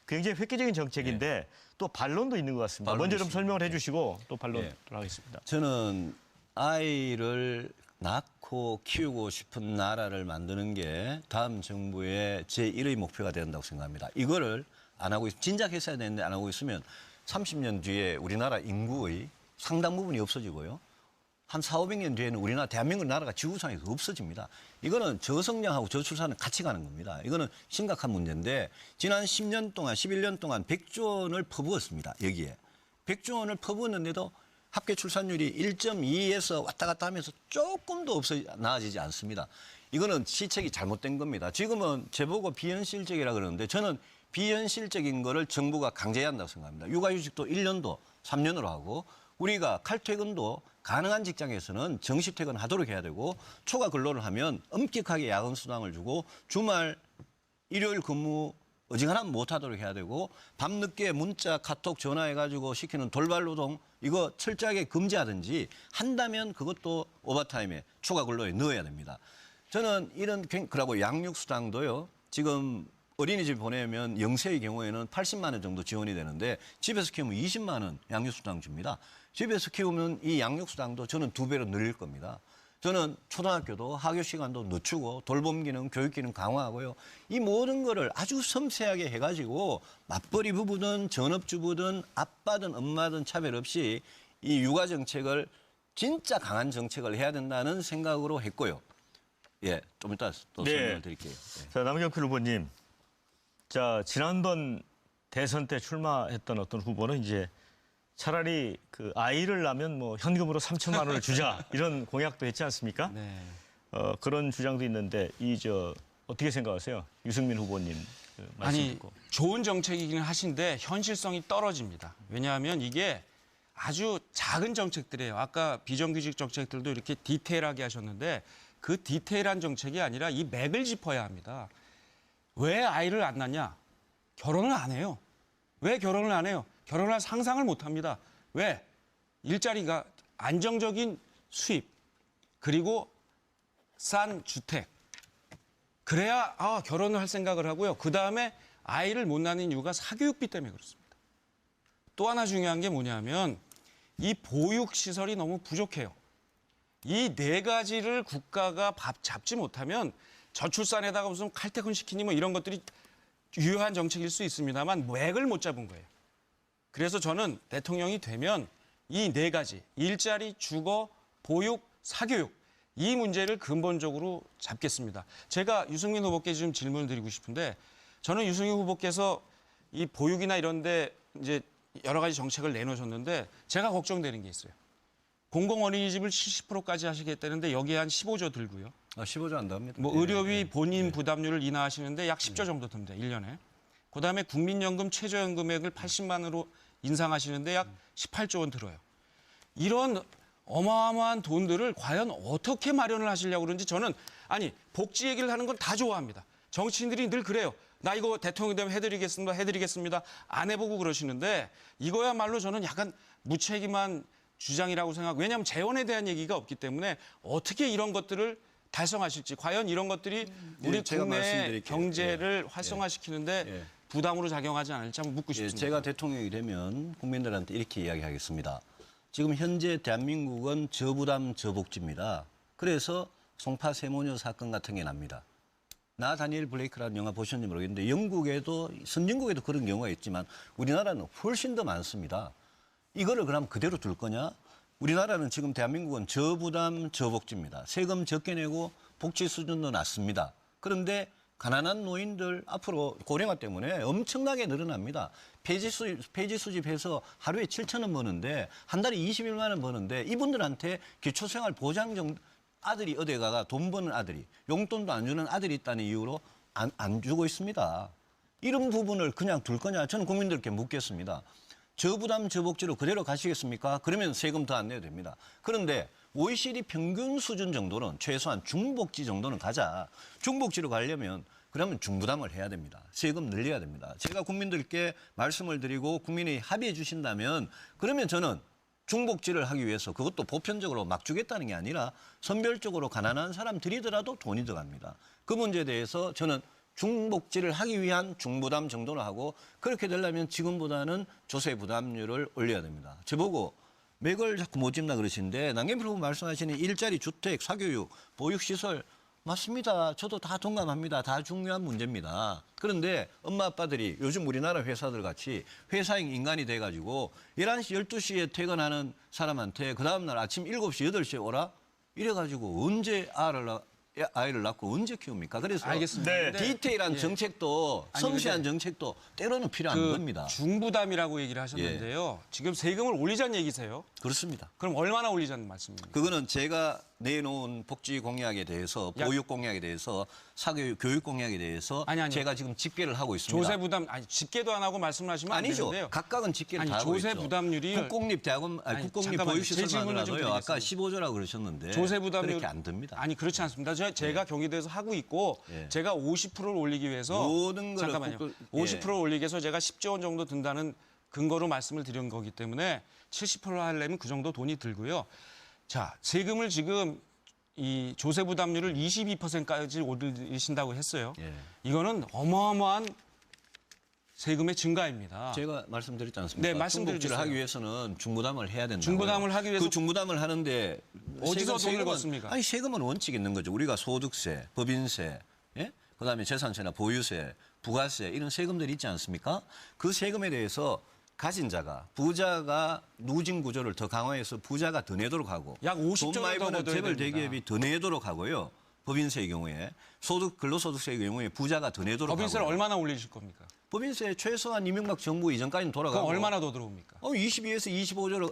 굉장히 획기적인 정책인데 또 반론도 있는 것 같습니다. 반론이 먼저 좀 있습니다. 설명을 해주시고 또 반론을 예. 하겠습니다. 저는 아이를 낳고 키우고 싶은 나라를 만드는 게 다음 정부의 제1의 목표가 된다고 생각합니다. 이거를 안 하고 진작했어야 되는데 안 하고 있으면 30년 뒤에 우리나라 인구의 상당 부분이 없어지고요. 한 400~500년 뒤에는 우리나라 대한민국 나라가 지구상에서 없어집니다. 이거는 저성장하고 저출산은 같이 가는 겁니다. 이거는 심각한 문제인데 지난 10년 동안 11년 동안 100조 원을 퍼부었습니다. 여기에. 100조 원을 퍼부었는데도 합계 출산율이 1.2에서 왔다 갔다 하면서 조금도 나아지지 않습니다. 이거는 시책이 잘못된 겁니다. 지금은 제보고 비현실적이라 그러는데 저는 비현실적인 거를 정부가 강제해야 한다고 생각합니다. 육아휴직도 1년도 3년으로 하고 우리가 칼퇴근도 가능한 직장에서는 정시퇴근 하도록 해야 되고 초과 근로를 하면 엄격하게 야근 수당을 주고 주말 일요일 근무 어지간하면 못하도록 해야 되고 밤늦게 문자 카톡 전화해가지고 시키는 돌발 노동 이거 철저하게 금지하든지 한다면 그것도 오버타임에 초과 근로에 넣어야 됩니다. 저는 이런 그리고 양육 수당도요. 지금 어린이집 보내면 0세의 경우에는 80만 원 정도 지원이 되는데 집에서 키우면 20만 원 양육수당 줍니다. 집에서 키우면 이 양육수당도 저는 2배로 늘릴 겁니다. 저는 초등학교도 학교 시간도 늦추고 돌봄 기능, 교육 기능 강화하고요. 이 모든 거를 아주 섬세하게 해가지고 맞벌이 부부든 전업주부든 아빠든 엄마든 차별 없이 이 육아 정책을 진짜 강한 정책을 해야 된다는 생각으로 했고요. 예, 좀 이따 또 설명을 드릴게요. 예. 자, 남경필 후보님. 자, 지난번 대선 때 출마했던 어떤 후보는 이제 차라리 그 아이를 낳으면 뭐 현금으로 3천만 원을 주자 이런 공약도 했지 않습니까? 네. 그런 주장도 있는데 어떻게 생각하세요? 유승민 후보님 말씀 아니 듣고. 좋은 정책이긴 하신데 현실성이 떨어집니다. 왜냐하면 이게 아주 작은 정책들이에요. 아까 비정규직 정책들도 이렇게 디테일하게 하셨는데 그 디테일한 정책이 아니라 이 맥을 짚어야 합니다. 왜 아이를 안 낳냐? 결혼을 안 해요. 왜 결혼을 안 해요? 결혼할 상상을 못 합니다. 왜? 일자리가 안정적인 수입 그리고 싼 주택 그래야 결혼을 할 생각을 하고요. 그다음에 아이를 못 낳는 이유가 사교육비 때문에 그렇습니다. 또 하나 중요한 게 뭐냐면 이 보육시설이 너무 부족해요. 이 네 가지를 국가가 잡지 못하면 저출산에다가 무슨 칼퇴근 시키니 뭐 이런 것들이 유효한 정책일 수 있습니다만 맥을 못 잡은 거예요. 그래서 저는 대통령이 되면 이 네 가지 일자리, 주거, 보육, 사교육 이 문제를 근본적으로 잡겠습니다. 제가 유승민 후보께 좀 질문을 드리고 싶은데 저는 유승민 후보께서 이 보육이나 이런 데 이제 여러 가지 정책을 내놓으셨는데 제가 걱정되는 게 있어요. 공공 어린이집을 70%까지 하시겠다는데 여기에 한 15조 들고요. 15조 안 됩니다. 뭐 의료비 본인 부담률을 인하하시는데 약 10조 정도 듭니다. 1년에. 그다음에 국민연금 최저연금액을 80만으로 인상하시는데 약 18조 원 들어요. 이런 어마어마한 돈들을 과연 어떻게 마련을 하시려고 그러는지 저는 복지 얘기를 하는 건 다 좋아합니다. 정치인들이 늘 그래요. 나 이거 대통령 되면 해드리겠습니다. 안 해보고 그러시는데 이거야말로 저는 약간 무책임한 주장이라고 생각하고 왜냐하면 재원에 대한 얘기가 없기 때문에 어떻게 이런 것들을 달성하실지 과연 이런 것들이 우리 제가 국내 말씀드릴게요. 경제를 활성화시키는데 부담으로 작용하지 않을지 한번 묻고 싶습니다. 제가 대통령이 되면 국민들한테 이렇게 이야기하겠습니다. 지금 현재 대한민국은 저부담 저복지입니다. 그래서 송파 세모녀 사건 같은 게 납니다. 나 다니엘 블레이크라는 영화 보셨는지 모르겠는데 영국에도 선진국에도 그런 경우가 있지만 우리나라는 훨씬 더 많습니다. 이거를 그럼 그대로 둘 거냐? 우리나라는 지금 대한민국은 저부담 저복지입니다. 세금 적게 내고 복지 수준도 낮습니다. 그런데 가난한 노인들 앞으로 고령화 때문에 엄청나게 늘어납니다. 폐지 수집해서 하루에 7,000원 버는데 한 달에 21만 원 버는데 이분들한테 기초생활 보장 아들이 어디 가가 돈 버는 아들이 용돈도 안 주는 아들이 있다는 이유로 안 주고 있습니다. 이런 부분을 그냥 둘 거냐? 저는 국민들께 묻겠습니다. 저부담 저복지로 그대로 가시겠습니까? 그러면 세금 더 안 내도 됩니다. 그런데 OECD 평균 수준 정도는 최소한 중복지 정도는 가자. 중복지로 가려면 그러면 중부담을 해야 됩니다. 세금 늘려야 됩니다. 제가 국민들께 말씀을 드리고 국민이 합의해 주신다면 그러면 저는 중복지를 하기 위해서 그것도 보편적으로 막 주겠다는 게 아니라 선별적으로 가난한 사람들이더라도 돈이 들어갑니다. 그 문제에 대해서 저는 중복지를 하기 위한 중부담 정도로 하고 그렇게 되려면 지금보다는 조세 부담률을 올려야 됩니다. 저보고 맥을 자꾸 못 짚나 그러시는데 남경필 후보 말씀하시는 일자리, 주택, 사교육, 보육시설 맞습니다. 저도 다 동감합니다. 다 중요한 문제입니다. 그런데 엄마 아빠들이 요즘 우리나라 회사들 같이 회사인 인간이 돼가지고 11시, 12시에 퇴근하는 사람한테 그 다음날 아침 7시, 8시에 오라? 이래가지고 언제 아이를 낳고 언제 키웁니까? 그래서 알겠습니다. 네. 예. 디테일한 정책도 섬세한 정책도 때로는 필요한 겁니다. 중부담이라고 얘기를 하셨는데요. 지금 세금을 올리자는 얘기세요? 그렇습니다. 그럼 얼마나 올리자는 말씀입니까? 그거는 제가 내놓은 복지 공약에 대해서 보육 공약에 대해서 사교육 교육 공약에 대해서 아니. 제가 지금 집계를 하고 있습니다. 조세 부담 집계도 안 하고 말씀하시면 안 아니죠. 되는데요. 각각은 집계를 아니, 다 하고 조세 있죠. 부담률이 국공립대학원 국공립 잠깐만요. 보육시설만 제 질문을 좀 하더라도요. 아까 드리겠습니다. 15조라고 그러셨는데 조세 부담률 그렇게 안 됩니다. 아니 그렇지 않습니다. 제가 경기도에서 하고 있고 예. 제가 50%를 올리기 위해서 모든 거를 잠깐만요. 국가- 50%를 올리기 위해서 제가 10조 원 정도 든다는 근거로 말씀을 드린 거기 때문에 70% 하려면 그 정도 돈이 들고요. 자, 세금을 지금 이 조세 부담률을 22%까지 올리신다고 했어요. 예. 이거는 어마어마한 세금의 증가입니다. 제가 말씀드렸지 않습니까? 네, 말씀드려 중복지를 주세요. 하기 위해서는 중부담을 해야 된다. 중부담을 하기 위해서 그 중부담을 하는데 어디서 돈을 세금은- 걷습니까? 아니 세금은 원칙이 있는 거죠. 우리가 소득세, 법인세, 예? 그다음에 재산세나 보유세, 부가세 이런 세금들이 있지 않습니까? 그 세금에 대해서 가진 자가 부자가 누진 구조를 더 강화해서 부자가 더 내도록 하고 약 50조 돈 많이 더 버는 걷어야 재벌 됩니다. 대기업이 더 내도록 하고요. 법인세의 경우에 근로소득세의 경우에 부자가 더 내도록 법인세를 하고요. 얼마나 올리실 겁니까? 법인세 최소한 이명박 정부 이전까지는 돌아가고 그럼 얼마나 더 들어옵니까? 22에서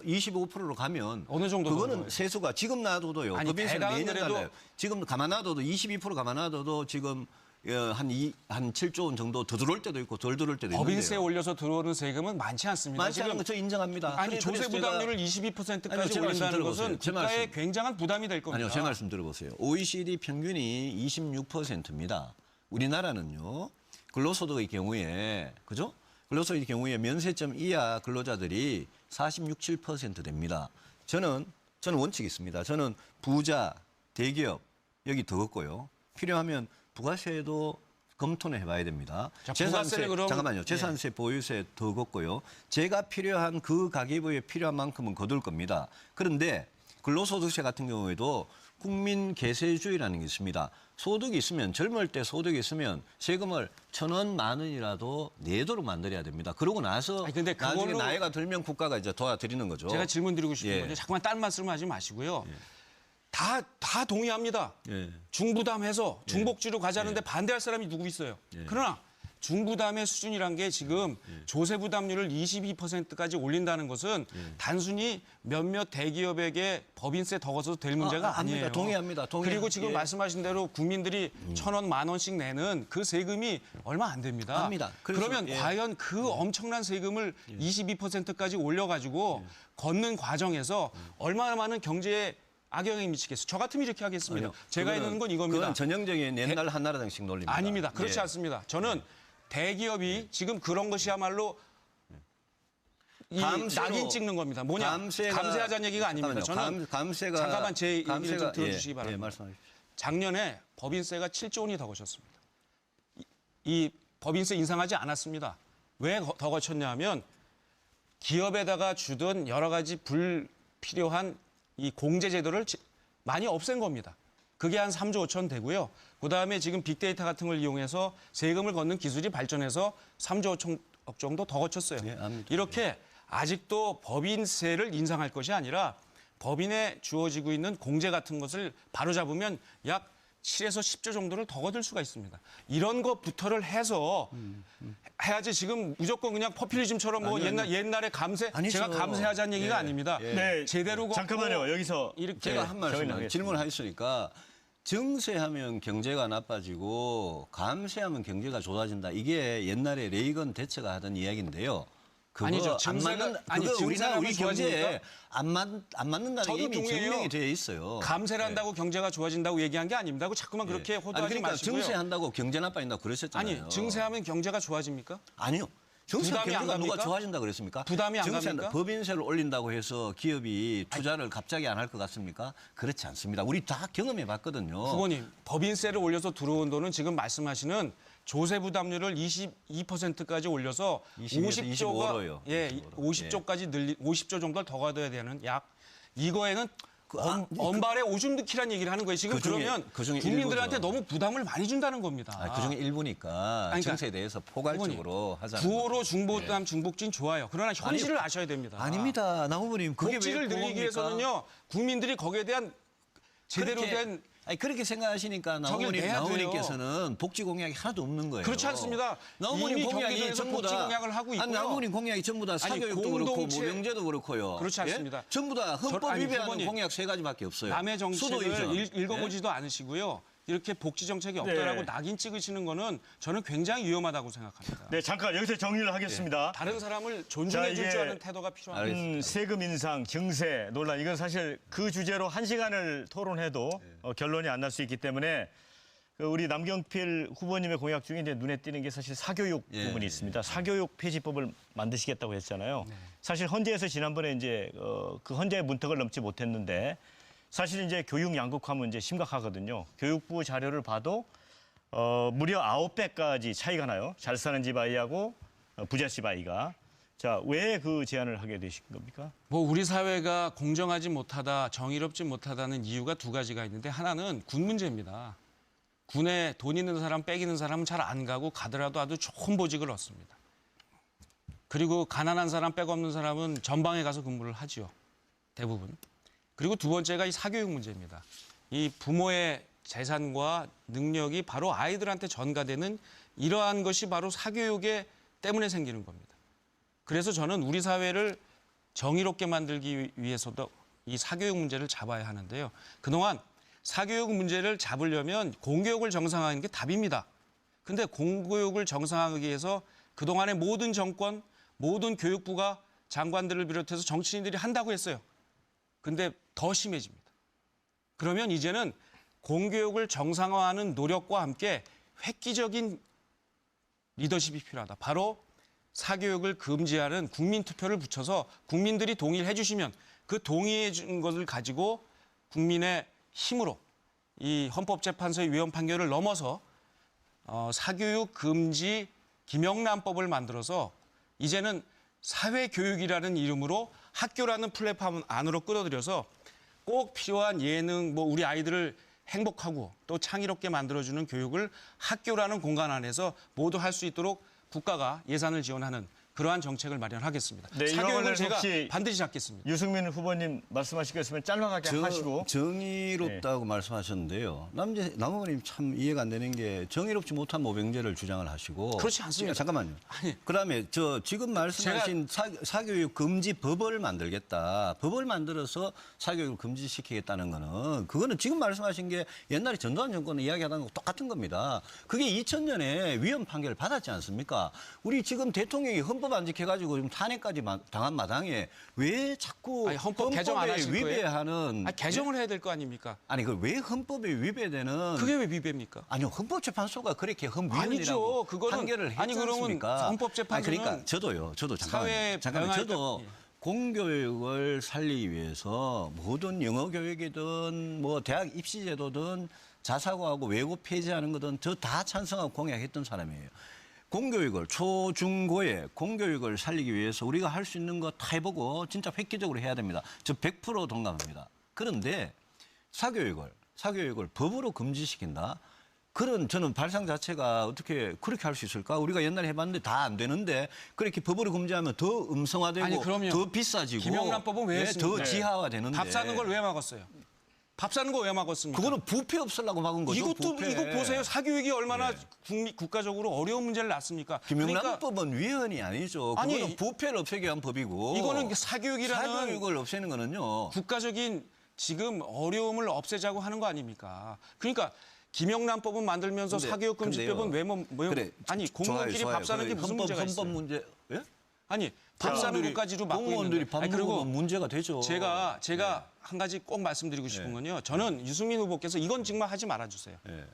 25%로 가면 어느 정도 그거는 정도예요? 세수가 지금 놔둬도요. 아니, 법인세 대강은 매년 그래도- 달라요. 지금 가만 놔둬도 22% 가만 놔둬도 지금 한 7조 원 정도 더 들어올 때도 있고 덜 들어올 때도 법인세 있는데요. 올려서 들어오는 세금은 많지 않습니다. 많지 않은 거 저 인정합니다. 아니 그래서 조세 제가- 부담률을 아니요, 22%까지 제 말씀 올린다는 들어보세요. 것은 제 국가에 말씀. 굉장한 부담이 될 겁니다. 아니요, 제 말씀 들어보세요. OECD 평균이 26%입니다. 우리나라는요, 근로소득의 경우에, 그죠? 근로소득의 경우에 면세점 이하 근로자들이 46, 7% 됩니다. 저는 원칙이 있습니다. 저는 부자, 대기업, 여기 더 걷고요. 필요하면 부가세도 검토는 해봐야 됩니다. 자, 부가세는 그럼- 잠깐만요. 재산세, 보유세 더 걷고요. 제가 필요한 그 가계부에 필요한 만큼은 거둘 겁니다. 그런데 근로소득세 같은 경우에도 국민 계세주의라는 게 있습니다. 소득이 있으면 젊을 때 소득이 있으면 세금을 1,000원, 10,000원이라도 내도록 만들어야 됩니다. 그러고 나서 아니, 근데 나중에 그걸로- 나이가 들면 국가가 이제 도와드리는 거죠. 제가 질문 드리고 싶은 예. 건요. 자꾸만 딴 말씀하지 마시고요. 다 동의합니다. 예. 중부담해서 중복지로 가자는데 반대할 사람이 누구 있어요. 그러나 중부담의 수준이란 게 지금 조세 부담률을 22%까지 올린다는 것은 단순히 몇몇 대기업에게 법인세 더 걷어도 될 문제가 압니다. 아니에요. 동의합니다. 그리고 지금 예. 말씀하신 대로 국민들이 1,000원, 10,000원씩 내는 그 세금이 얼마 안 됩니다. 압니다. 그래서, 그러면 예. 과연 그 엄청난 세금을 22%까지 올려가지고 걷는 과정에서 얼마나 많은 경제에 악영향이 미치겠어요. 저 같으면 이렇게 하겠습니다. 제가 그거는- 있는 건 이겁니다. 그건 전형적인 옛날 한나라당식 논리입니다. 아닙니다. 그렇지 예. 않습니다. 저는 대기업이 지금 그런 것이야말로 이 감세로- 낙인 찍는 겁니다. 뭐냐? 감세하자는 얘기가 아닙니다. 저는 감세가 잠깐만 제 얘기를 좀 들어주시기 예, 바랍니다. 예, 말씀하십시오. 작년에 법인세가 7조 원이 더 거쳤습니다. 이 법인세 인상하지 않았습니다. 왜 더 거쳤냐 하면 기업에다가 주던 여러 가지 불필요한 이 공제 제도를 많이 없앤 겁니다. 그게 한 3조 5천 되고요. 그다음에 지금 빅데이터 같은 걸 이용해서 세금을 걷는 기술이 발전해서 3조 5천억 정도 더 거쳤어요. 예, 압니다. 이렇게 아직도 법인세를 인상할 것이 아니라 법인에 주어지고 있는 공제 같은 것을 바로잡으면 약 7에서 10조 정도를 더 거둘 수가 있습니다. 이런 것부터를 해서 해야지 지금 무조건 그냥 포퓰리즘처럼 뭐 옛날에 감세 아니죠. 제가 감세하자는 얘기가 예, 아닙니다. 예. 네, 제대로 걷고 잠깐만요. 여기서 이렇게 제가 한 말씀 정의하겠습니다. 질문하셨으니까 증세하면 경제가 나빠지고 감세하면 경제가 좋아진다. 이게 옛날에 레이건 대처가 하던 이야기인데요. 그거 아니죠. 안 증세가- 맞는 아니, 그거 우리나라 증세하면 우리 경제에 좋아지니까? 안 맞는다는 저도 게 이미 동의해요. 증명이 되어 있어요. 감세를 한다고 경제가 좋아진다고 얘기한 게 아닙니다. 자꾸만 그렇게 예. 호도하지 아니, 그러니까 마시고요. 증세한다고 경제 나빠진다고 그러셨잖아요. 아니, 증세하면 경제가 좋아집니까? 아니요. 증세하면 부담이 안 경제가 누가 갑니까? 좋아진다 그랬습니까? 부담이 안 증세한다. 갑니까? 법인세를 올린다고 해서 기업이 투자를 갑자기 안 할 것 같습니까? 그렇지 않습니다. 우리 다 경험해 봤거든요. 후보님, 법인세를 올려서 들어온 돈은 지금 말씀하시는 조세 부담률을 22%까지 올려서 22에서 50조가 25로요. 예, 25로. 50조까지 50조 정도를 더 가둬야 되는 약 이거에는 아, 언발에 오줌 넣기란 얘기를 하는 거예요. 지금 그중에- 그러면 그중에 국민들한테 일부죠. 너무 부담을 많이 준다는 겁니다. 그중에 일부니까 그러니까 증세에 대해서 포괄적으로 하자는 구호로 거죠. 중부담 중복진 좋아요. 그러나 현실을 아셔야 됩니다. 아닙니다. 나 후보님 그게 복지를 왜 늘리기 그겁니까? 위해서는요. 국민들이 거기에 대한 제대로 그렇게- 된 아니 그렇게 생각하시니까 정의를 내야 나후보님께서는 복지 공약이 하나도 없는 거예요. 그렇지 않습니다. 나후보님 이미 공약이 경기도에서 전부 복지 다 공약을 하고 아니 있고요. 나후보님 공약이 전부 다 사교육도 그렇고 공동체- 무병제도 그렇고요. 그렇지 않습니다. 예? 전부 다 헌법 아니, 위배하는 후보님, 공약 3가지밖에 없어요. 남의 정책을 수도이전. 읽어보지도 않으시고요. 이렇게 복지 정책이 없다라고 네. 낙인 찍으시는 거는 저는 굉장히 위험하다고 생각합니다. 네, 잠깐 여기서 정리를 하겠습니다. 다른 사람을 존중해 줄 자, 줄 이게- 아는 태도가 필요합니다. 세금 인상, 증세 논란 이건 사실 그 주제로 1시간을 토론해도 결론이 안 날 수 있기 때문에 그 우리 남경필 후보님의 공약 중에 이제 눈에 띄는 게 사실 사교육 예. 부분이 있습니다. 사교육 폐지법을 만드시겠다고 했잖아요. 사실 헌재에서 지난번에 이제 그 헌재의 문턱을 넘지 못했는데 사실 이제 교육 양극화 문제 심각하거든요. 교육부 자료를 봐도 무려 9배까지 차이가 나요. 잘 사는 집 아이하고 부자 집 아이가. 자, 왜 그 제안을 하게 되신 겁니까? 뭐 우리 사회가 공정하지 못하다, 정의롭지 못하다는 이유가 두 가지가 있는데 하나는 군 문제입니다. 군에 돈 있는 사람, 빼기는 사람은 잘 안 가고 가더라도 아주 좋은 보직을 얻습니다. 그리고 가난한 사람, 빼고 없는 사람은 전방에 가서 근무를 하지요. 대부분. 그리고 두 번째가 이 사교육 문제입니다. 이 부모의 재산과 능력이 바로 아이들한테 전가되는 이러한 것이 바로 사교육에 때문에 생기는 겁니다. 그래서 저는 우리 사회를 정의롭게 만들기 위해서도 이 사교육 문제를 잡아야 하는데요. 그동안 사교육 문제를 잡으려면 공교육을 정상화하는 게 답입니다. 근데 공교육을 정상화하기 위해서 그동안의 모든 정권, 모든 교육부가 장관들을 비롯해서 정치인들이 한다고 했어요. 근데 더 심해집니다. 그러면 이제는 공교육을 정상화하는 노력과 함께 획기적인 리더십이 필요하다. 바로 사교육을 금지하는 국민투표를 붙여서 국민들이 동의를 해주시면 그 동의해 준 것을 가지고 국민의 힘으로 이 헌법재판소의 위헌 판결을 넘어서 사교육 금지 김영란법을 만들어서 이제는 사회교육이라는 이름으로 학교라는 플랫폼 안으로 끌어들여서 꼭 필요한 예능, 우리 아이들을 행복하고 또 창의롭게 만들어주는 교육을 학교라는 공간 안에서 모두 할 수 있도록 국가가 예산을 지원하는 그러한 정책을 마련하겠습니다. 네, 이와 사교육을 관련해서 제가 혹시 반드시 잡겠습니다. 유승민 후보님 말씀하시겠으면 짤막하게 하시고. 정의롭다고 말씀하셨는데요. 남 의원님 참 이해가 안 되는 게 정의롭지 못한 모병제를 주장을 하시고. 그렇지 않습니다. 잠깐만요. 그다음에 지금 말씀하신 사교육 금지 법을 만들겠다. 법을 만들어서 사교육을 금지시키겠다는 그거는 지금 말씀하신 게 옛날에 전두환 정권이 이야기하던 거 똑같은 겁니다. 그게 2000년에 위헌 판결을 받았지 않습니까? 우리 지금 대통령이 헌법 안 지켜가지고 지금 탄핵까지 당한 마당에 왜 자꾸 아니, 헌법 개정 안 하실 거예요? 위배하는 개정을 해야 될 거 아닙니까? 아니 그 왜 헌법에 위배되는 그게 왜 위배입니까? 아니요 헌법재판소가 그렇게 아니죠. 헌위헌이라고 그거는 판결을 했지 아니, 그러면 않습니까? 헌법재판소는 그러니까 저도 사회에 잠깐만 병할 저도 때- 예. 공교육을 살리기 위해서 모든 영어 교육이든 뭐 대학 입시 제도든 자사고하고 외고 폐지하는 거든 저 다 찬성하고 공약했던 사람이에요. 공교육을 초중고에 공교육을 살리기 위해서 우리가 할 수 있는 거 다 해보고 진짜 획기적으로 해야 됩니다. 저 100% 동감합니다. 그런데 사교육을 법으로 금지시킨다? 그런 저는 발상 자체가 어떻게 그렇게 할 수 있을까? 우리가 옛날에 해봤는데 다 안 되는데 그렇게 법으로 금지하면 더 음성화되고 아니, 그럼요. 더 비싸지고 김영란법은 왜 했습니까? 더 지하화되는데 밥 사는 걸 왜 막았어요? 밥 사는 거 왜 막았습니까? 그거는 부패 없애려고 막은 거죠. 부패. 이거 보세요. 사교육이 얼마나 국가적으로 어려운 문제를 낳습니까? 김영란법은 위헌이 아니죠. 아니, 그거는 부패를 없애기 위한 법이고. 이거는 사교육이라는 사교육을 없애는 거는요. 국가적인 지금 어려움을 없애자고 하는 거 아닙니까? 그러니까 김영란법은 만들면서 근데- 사교육금지법은 근데요. 그래. 아니 공무원끼리 좋아요. 밥 사는 게 무슨 헌법, 문제가 헌법 있어요? 문제. 예? 아니 밥 사는 것까지도 막고 공무원들이 있는데. 밥 아니, 그리고 먹으면 문제가 되죠. 제가 한 가지 꼭 말씀드리고 싶은 건요. 저는 유승민 후보께서 이건 정말 하지 말아주세요. 예.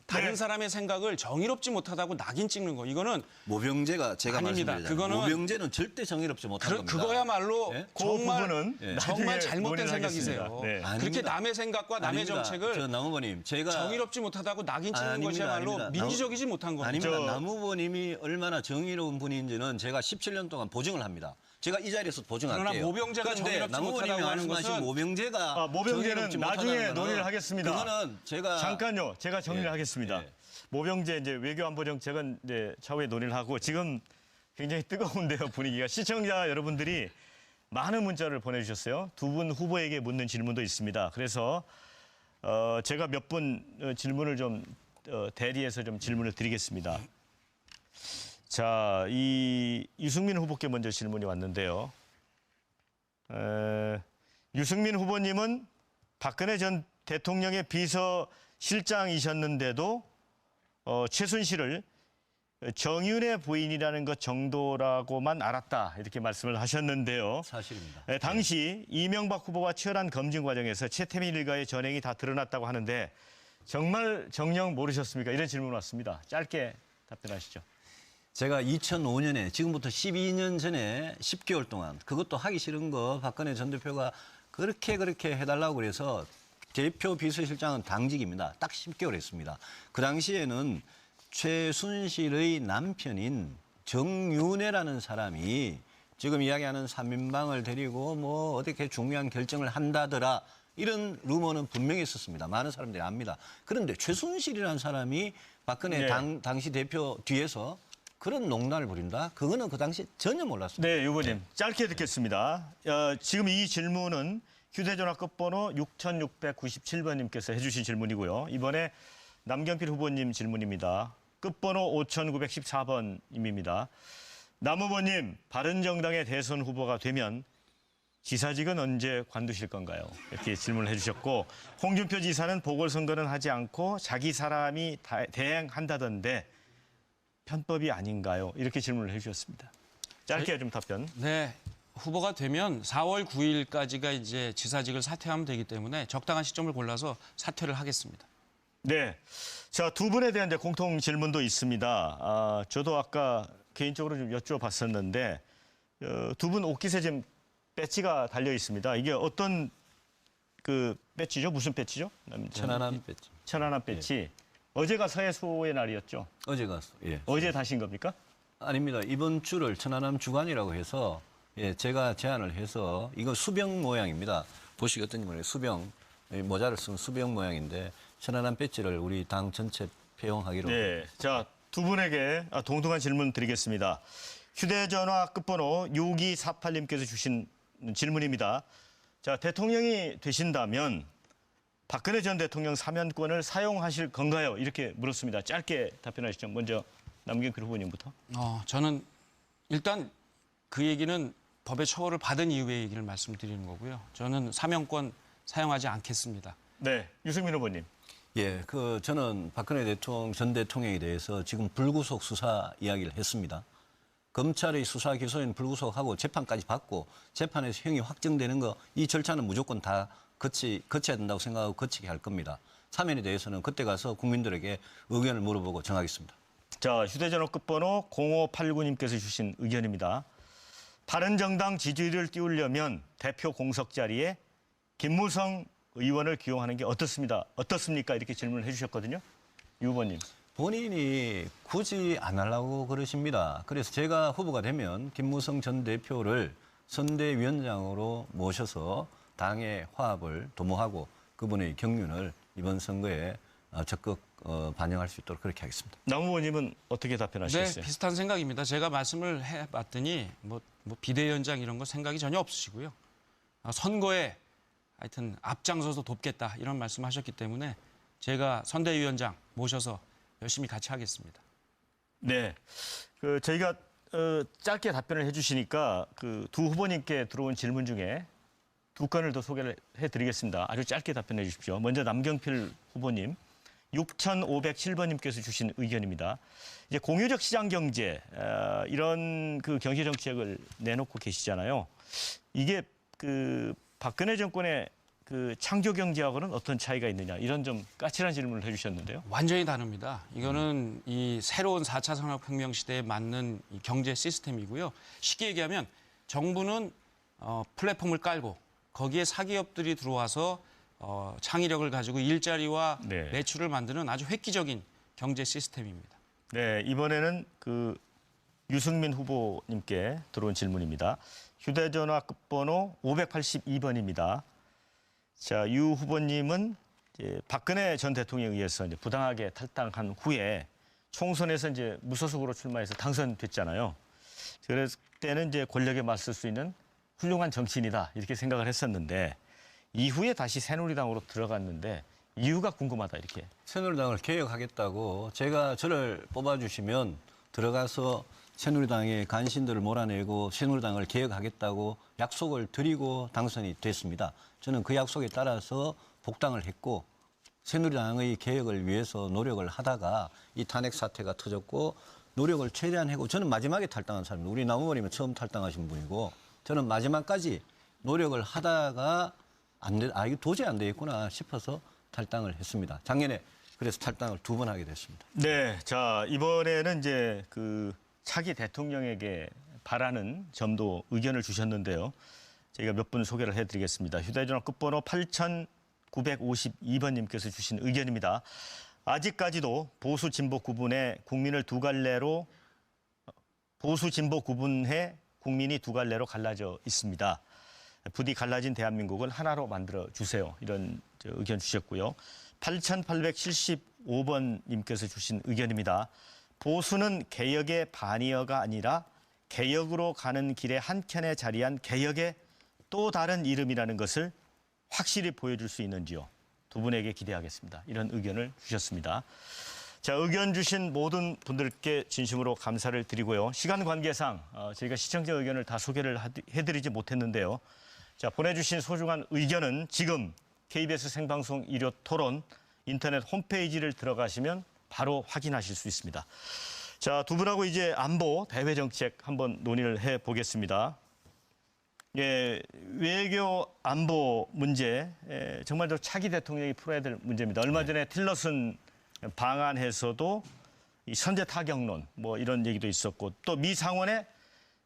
다른 사람의 생각을 정의롭지 못하다고 낙인 찍는 거. 이거는 모병제가 제가 아닙니다. 말씀드리잖아요. 그거는- 모병제는 절대 정의롭지 못한 겁니다. 그거야말로 예? 그 정말 부분은 정말 나중에 잘못된 논의를 생각이세요. 하겠습니다. 네. 그렇게 아닙니다. 남의 생각과 남의 아닙니다. 정책을 남 후보님, 제가 정의롭지 못하다고 낙인 찍는 아닙니다. 것이야말로 아닙니다. 민주적이지 못한 겁니다. 아닙니다. 남 후보님이 얼마나 정의로운 분인지는 제가 17년 동안 보증을 합니다. 제가 이 자리에서 보증할게요. 그러나 모병제가 그런데 정의롭지 남 후보님이 못하다고 하는 말씀하신 것은 모병제가 모병제는 정의롭지 나중에 못하다는 거는 논의를 하겠습니다. 그거는 제가 잠깐요. 제가 정리를 예. 하겠습니다. 예. 모병제 이제 외교안보 정책은 이제 차후에 논의를 하고 지금 굉장히 뜨거운데요, 분위기가. 시청자 여러분들이 많은 문자를 보내주셨어요. 두 분 후보에게 묻는 질문도 있습니다. 그래서 제가 몇 분 질문을 좀 대리해서 좀 질문을 드리겠습니다. 자, 이 유승민 후보께 먼저 질문이 왔는데요. 유승민 후보님은 박근혜 전 대통령의 비서실장이셨는데도 최순실을 정윤의 부인이라는 것 정도라고만 알았다 이렇게 말씀을 하셨는데요. 사실입니다. 당시 이명박 후보와 치열한 검증 과정에서 최태민 일가의 전행이 다 드러났다고 하는데 정말 정녕 모르셨습니까? 이런 질문 왔습니다. 짧게 답변하시죠. 제가 2005년에 지금부터 12년 전에 10개월 동안 그것도 하기 싫은 거 박근혜 전 대표가 그렇게 해달라고 그래서 대표 비서실장은 당직입니다. 딱 10개월 했습니다. 그 당시에는 최순실의 남편인 정윤회라는 사람이 지금 이야기하는 3인방을 데리고 뭐 어떻게 중요한 결정을 한다더라 이런 루머는 분명히 있었습니다. 많은 사람들이 압니다. 그런데 최순실이라는 사람이 박근혜 네. 당시 대표 뒤에서 그런 농단을 부린다? 그거는 그 당시 전혀 몰랐습니다. 네, 후보님 짧게 듣겠습니다. 지금 이 질문은 휴대전화 끝번호 6697번님께서 해주신 질문이고요. 이번에 남경필 후보님 질문입니다. 끝번호 5914번님입니다. 남 후보님, 바른정당의 대선 후보가 되면 지사직은 언제 관두실 건가요? 이렇게 질문을 해주셨고, 홍준표 지사는 보궐선거는 하지 않고 자기 사람이 대행한다던데 편법이 아닌가요? 이렇게 질문을 해주셨습니다. 짧게 좀 답변. 네. 후보가 되면 4월 9일까지가 이제 지사직을 사퇴하면 되기 때문에 적당한 시점을 골라서 사퇴를 하겠습니다. 네. 자, 두 분에 대한 이제 공통 질문도 있습니다. 저도 아까 개인적으로 좀 여쭤봤었는데, 두 분 옷깃에 지금 배지가 달려 있습니다. 이게 어떤 그 배지죠? 무슨 배지죠? 천안함 뺐죠. 천안함 배지. 어제가 서해수호의 날이었죠. 어제가 예. 어제 다신 겁니까? 아닙니다. 이번 주를 천안함 주간이라고 해서 예, 제가 제안을 해서 이거 수병 모양입니다. 보시기 어떤지 모르겠어요. 수병 모자를 쓴 수병 모양인데 천안함 배지를 우리 당 전체 폐용하기로. 네. 자, 두 분에게 동등한 질문 드리겠습니다. 휴대전화 끝번호 6248님께서 주신 질문입니다. 자, 대통령이 되신다면 박근혜 전 대통령 사면권을 사용하실 건가요? 이렇게 물었습니다. 짧게 답변하시죠. 먼저 남경필 후보님부터. 저는 일단 그 얘기는 법의 처벌을 받은 이후의 얘기를 말씀드리는 거고요. 저는 사면권 사용하지 않겠습니다. 네, 유승민 후보님. 예, 저는 박근혜 전 대통령에 대해서 지금 불구속 수사 이야기를 했습니다. 검찰의 수사 기소인 불구속하고 재판까지 받고 재판에서 형이 확정되는 거 이 절차는 무조건 다 거쳐야 된다고 생각하고 거치게 할 겁니다. 사면에 대해서는 그때 가서 국민들에게 의견을 물어보고 정하겠습니다. 자, 휴대전화 끝번호 0589님께서 주신 의견입니다. 바른정당 지지율을 띄우려면 대표 공석 자리에 김무성 의원을 기용하는 게 어떻습니까? 이렇게 질문을 해주셨거든요. 유 후보님. 본인이 굳이 안 하려고 그러십니다. 그래서 제가 후보가 되면 김무성 전 대표를 선대위원장으로 모셔서 당의 화합을 도모하고 그분의 경륜을 이번 선거에 적극 반영할 수 있도록 그렇게 하겠습니다. 남 후보님은 어떻게 네, 답변하시겠어요? 비슷한 생각입니다. 제가 말씀을 해봤더니 뭐 비대위원장 이런 거 생각이 전혀 없으시고요. 선거에 하여튼 앞장서서 돕겠다 이런 말씀하셨기 때문에 제가 선대위원장 모셔서 열심히 같이 하겠습니다. 네, 저희가 짧게 답변을 해주시니까 두 후보님께 들어온 질문 중에 두 건을 더 소개를 해드리겠습니다. 아주 짧게 답변해 주십시오. 먼저 남경필 후보님, 6507번님께서 주신 의견입니다. 이제 공유적 시장 경제 이런 경제 정책을 내놓고 계시잖아요. 이게 박근혜 정권의 창조 경제하고는 어떤 차이가 있느냐 이런 좀 까칠한 질문을 해주셨는데요. 완전히 다릅니다. 이거는 이 새로운 4차 산업혁명 시대에 맞는 이 경제 시스템이고요. 쉽게 얘기하면 정부는 플랫폼을 깔고 거기에 사기업들이 들어와서 창의력을 가지고 일자리와 네. 매출을 만드는 아주 획기적인 경제 시스템입니다. 네, 이번에는 유승민 후보님께 들어온 질문입니다. 휴대전화 끝번호 582번입니다. 자, 유 후보님은 이제 박근혜 전 대통령에 의해서 이제 부당하게 탈당한 후에 총선에서 이제 무소속으로 출마해서 당선됐잖아요. 그랬을 때는 이제 권력에 맞설 수 있는 훌륭한 정치인이다 이렇게 생각을 했었는데 이후에 다시 새누리당으로 들어갔는데 이유가 궁금하다 이렇게. 새누리당을 개혁하겠다고 제가 저를 뽑아주시면 들어가서 새누리당의 간신들을 몰아내고 새누리당을 개혁하겠다고 약속을 드리고 당선이 됐습니다. 저는 그 약속에 따라서 복당을 했고 새누리당의 개혁을 위해서 노력을 하다가 이 탄핵 사태가 터졌고 노력을 최대한 하고 저는 마지막에 탈당한 사람입니다. 우리 남 후보님은 처음 탈당하신 분이고 저는 마지막까지 노력을 하다가 이거 도저히 안 되겠구나 싶어서 탈당을 했습니다. 작년에 그래서 탈당을 2번 하게 됐습니다. 네, 자 이번에는 이제 차기 대통령에게 바라는 점도 의견을 주셨는데요. 저희가 몇 분 소개를 해드리겠습니다. 휴대전화 끝번호 8952번님께서 주신 의견입니다. 아직까지도 보수 진보 구분해 국민을 두 갈래로 보수 진보 구분해 국민이 두 갈래로 갈라져 있습니다. 부디 갈라진 대한민국을 하나로 만들어 주세요. 이런 의견 주셨고요. 8875번님께서 주신 의견입니다. 보수는 개혁의 반이어가 아니라 개혁으로 가는 길의 한켠에 자리한 개혁의 또 다른 이름이라는 것을 확실히 보여줄 수 있는지요. 두 분에게 기대하겠습니다. 이런 의견을 주셨습니다. 자, 의견 주신 모든 분들께 진심으로 감사를 드리고요. 시간 관계상 저희가 시청자 의견을 다 소개를 해드리지 못했는데요. 자, 보내주신 소중한 의견은 지금 KBS 생방송 일요 토론 인터넷 홈페이지를 들어가시면 바로 확인하실 수 있습니다. 자, 두 분하고 이제 안보, 대외 정책 한번 논의를 해보겠습니다. 예, 외교 안보 문제 정말 저 차기 대통령이 풀어야 될 문제입니다. 얼마 전에 틸러슨 방안에서도 이 선제 타격론 뭐 이런 얘기도 있었고 또 미 상원의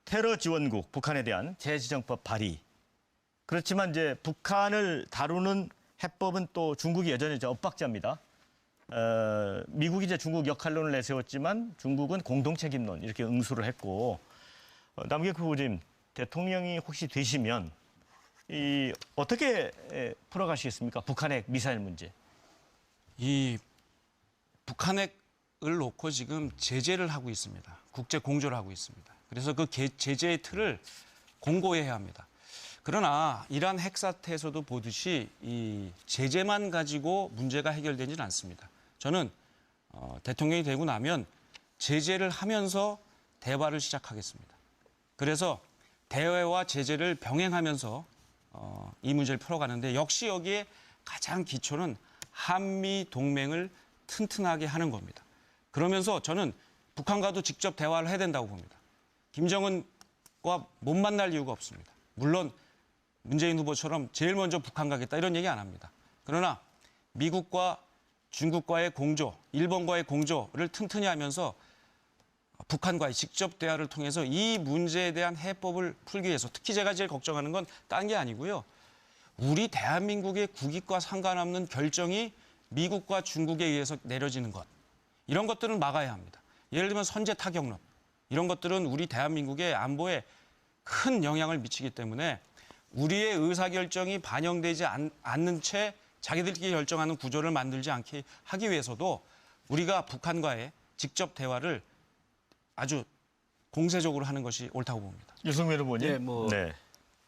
테러 지원국 북한에 대한 재지정법 발의. 그렇지만 이제 북한을 다루는 해법은 또 중국이 여전히 엇박자입니다. 미국이 이제 중국 역할론을 내세웠지만 중국은 공동 책임론 이렇게 응수를 했고 남경필 후보님 대통령이 혹시 되시면 어떻게 풀어가시겠습니까? 북한핵 미사일 문제. 이 북한핵을 놓고 지금 제재를 하고 있습니다. 국제 공조를 하고 있습니다. 그래서 그 제재의 틀을 공고해야 합니다. 그러나 이란 핵 사태에서도 보듯이 이 제재만 가지고 문제가 해결되지는 않습니다. 저는 대통령이 되고 나면 제재를 하면서 대화를 시작하겠습니다. 그래서 대화와 제재를 병행하면서 이 문제를 풀어가는데 역시 여기에 가장 기초는 한미 동맹을 튼튼하게 하는 겁니다. 그러면서 저는 북한과도 직접 대화를 해야 된다고 봅니다. 김정은과 못 만날 이유가 없습니다. 물론 문재인 후보처럼 제일 먼저 북한 가겠다 이런 얘기 안 합니다. 그러나 미국과 중국과의 공조, 일본과의 공조를 튼튼히 하면서 북한과의 직접 대화를 통해서 이 문제에 대한 해법을 풀기 위해서 특히 제가 제일 걱정하는 건 딴 게 아니고요. 우리 대한민국의 국익과 상관없는 결정이 미국과 중국에 의해서 내려지는 것. 이런 것들은 막아야 합니다. 예를 들면 선제 타격론. 이런 것들은 우리 대한민국의 안보에 큰 영향을 미치기 때문에 우리의 의사결정이 반영되지 않는 채 자기들끼리 결정하는 구조를 만들지 않게 하기 위해서도 우리가 북한과의 직접 대화를 아주 공세적으로 하는 것이 옳다고 봅니다. 유승민 후보님. 네, 뭐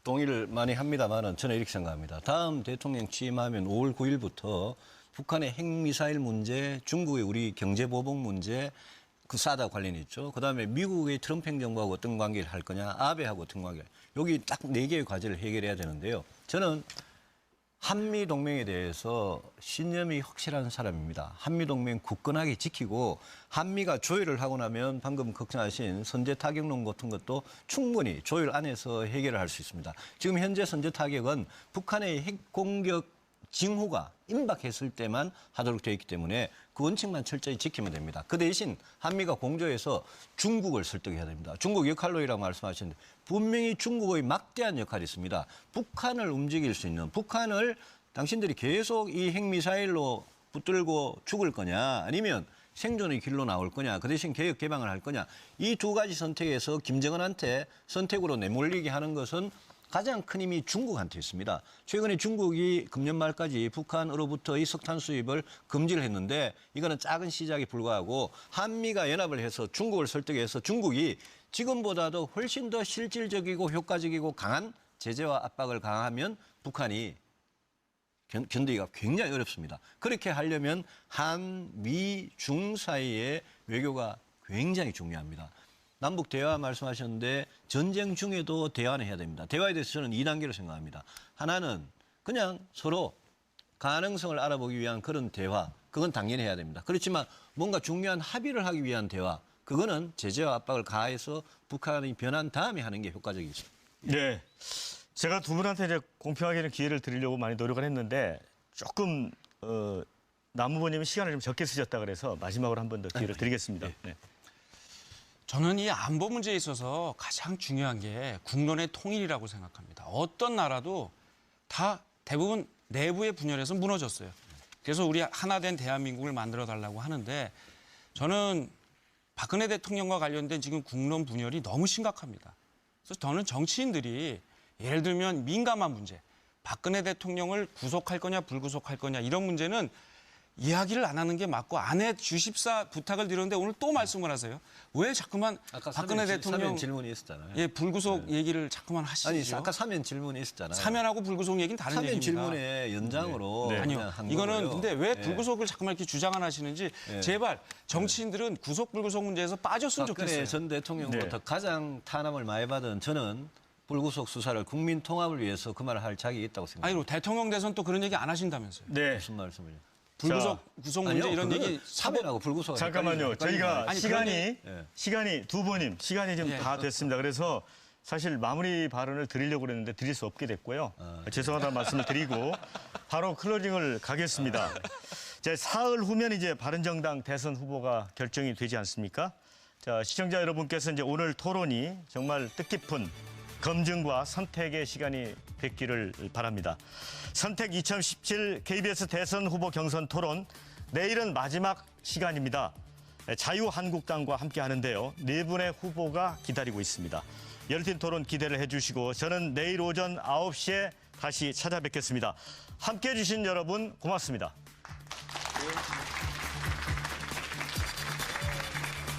동의를 많이 합니다만은 저는 이렇게 생각합니다. 다음 대통령 취임하면 5월 9일부터 북한의 핵미사일 문제, 중국의 우리 경제보복 문제, 그 사드 관련이 있죠. 그다음에 미국의 트럼프 행정부하고 어떤 관계를 할 거냐, 아베하고 어떤 관계. 여기 딱 4개의 과제를 해결해야 되는데요. 저는 한미 동맹에 대해서 신념이 확실한 사람입니다. 한미 동맹 굳건하게 지키고 한미가 조율을 하고 나면 방금 걱정하신 선제 타격론 같은 것도 충분히 조율 안에서 해결을 할 수 있습니다. 지금 현재 선제 타격은 북한의 핵 공격 징후가 임박했을 때만 하도록 되어 있기 때문에 그 원칙만 철저히 지키면 됩니다. 그 대신 한미가 공조해서 중국을 설득해야 됩니다. 중국 역할론이라고 말씀하셨는데 분명히 중국의 막대한 역할이 있습니다. 북한을 움직일 수 있는, 북한을 당신들이 계속 이 핵미사일로 붙들고 죽을 거냐 아니면 생존의 길로 나올 거냐 그 대신 개혁 개방을 할 거냐 이 두 가지 선택에서 김정은한테 선택으로 내몰리게 하는 것은 가장 큰 힘이 중국한테 있습니다. 최근에 중국이 금년 말까지 북한으로부터의 석탄 수입을 금지를 했는데 이거는 작은 시작에 불과하고 한미가 연합을 해서 중국을 설득해서 중국이 지금보다도 훨씬 더 실질적이고 효과적이고 강한 제재와 압박을 강화하면 북한이 견디기가 굉장히 어렵습니다. 그렇게 하려면 한미 중 사이의 외교가 굉장히 중요합니다. 남북 대화 말씀하셨는데 전쟁 중에도 대화는 해야 됩니다. 대화에 대해서 저는 2단계로 생각합니다. 하나는 그냥 서로 가능성을 알아보기 위한 그런 대화, 그건 당연히 해야 됩니다. 그렇지만 뭔가 중요한 합의를 하기 위한 대화, 그거는 제재와 압박을 가해서 북한이 변한 다음에 하는 게 효과적이죠. 네. 제가 두 분한테 이제 공평하게 기회를 드리려고 많이 노력을 했는데 조금 남 후보님이 시간을 좀 적게 쓰셨다 그래서 마지막으로 한 번 더 기회를 드리겠습니다. 네. 저는 이 안보 문제에 있어서 가장 중요한 게 국론의 통일이라고 생각합니다. 어떤 나라도 다 대부분 내부의 분열에서 무너졌어요. 그래서 우리 하나 된 대한민국을 만들어 달라고 하는데 저는 박근혜 대통령과 관련된 지금 국론 분열이 너무 심각합니다. 그래서 저는 정치인들이 예를 들면 민감한 문제, 박근혜 대통령을 구속할 거냐 불구속할 거냐 이런 문제는 이야기를 안 하는 게 맞고 안에 주십사 부탁을 드렸는데 오늘 또 말씀을 하세요. 왜 자꾸만 아까 박근혜 대통령 사면 질문이 있었잖아요. 예, 불구속 얘기를 자꾸만 하시죠. 아니 아까 사면 질문이 있었잖아요. 사면하고 불구속 얘기는 다른 사면 얘기입니다. 질문의 연장으로 네. 아니요. 한 이거는 거고요. 근데 왜 네. 불구속을 자꾸만 이렇게 주장을 하시는지 제발 정치인들은 구속 불구속 문제에서 빠졌으면 박근혜 좋겠어요. 전 대통령부터 네. 가장 탄압을 많이 받은 저는 불구속 수사를 국민 통합을 위해서 그 말을 할 자격이 있다고 생각합니다. 아니, 대통령 대선 또 그런 얘기 안 하신다면서요. 네. 무슨 말씀을요? 불구속 구속 문제 아니요, 이런 그거는 얘기 사면하고 불구속 잠깐만요. 저희가 아니, 시간이 두 분님 시간이 좀 예. 다 됐습니다. 그래서 사실 마무리 발언을 드리려고 그랬는데 드릴 수 없게 됐고요. 죄송하다는 말씀을 드리고 바로 클로징을 가겠습니다. 이제 사흘 후면 이제 바른정당 대선 후보가 결정이 되지 않습니까? 자, 시청자 여러분께서 이제 오늘 토론이 정말 뜻깊은 검증과 선택의 시간이 됐기를 바랍니다. 선택 2017 KBS 대선 후보 경선 토론 내일은 마지막 시간입니다. 자유한국당과 함께 하는데요. 네 분의 후보가 기다리고 있습니다. 열띤 토론 기대를 해주시고 저는 내일 오전 9시에 다시 찾아뵙겠습니다. 함께해 주신 여러분 고맙습니다.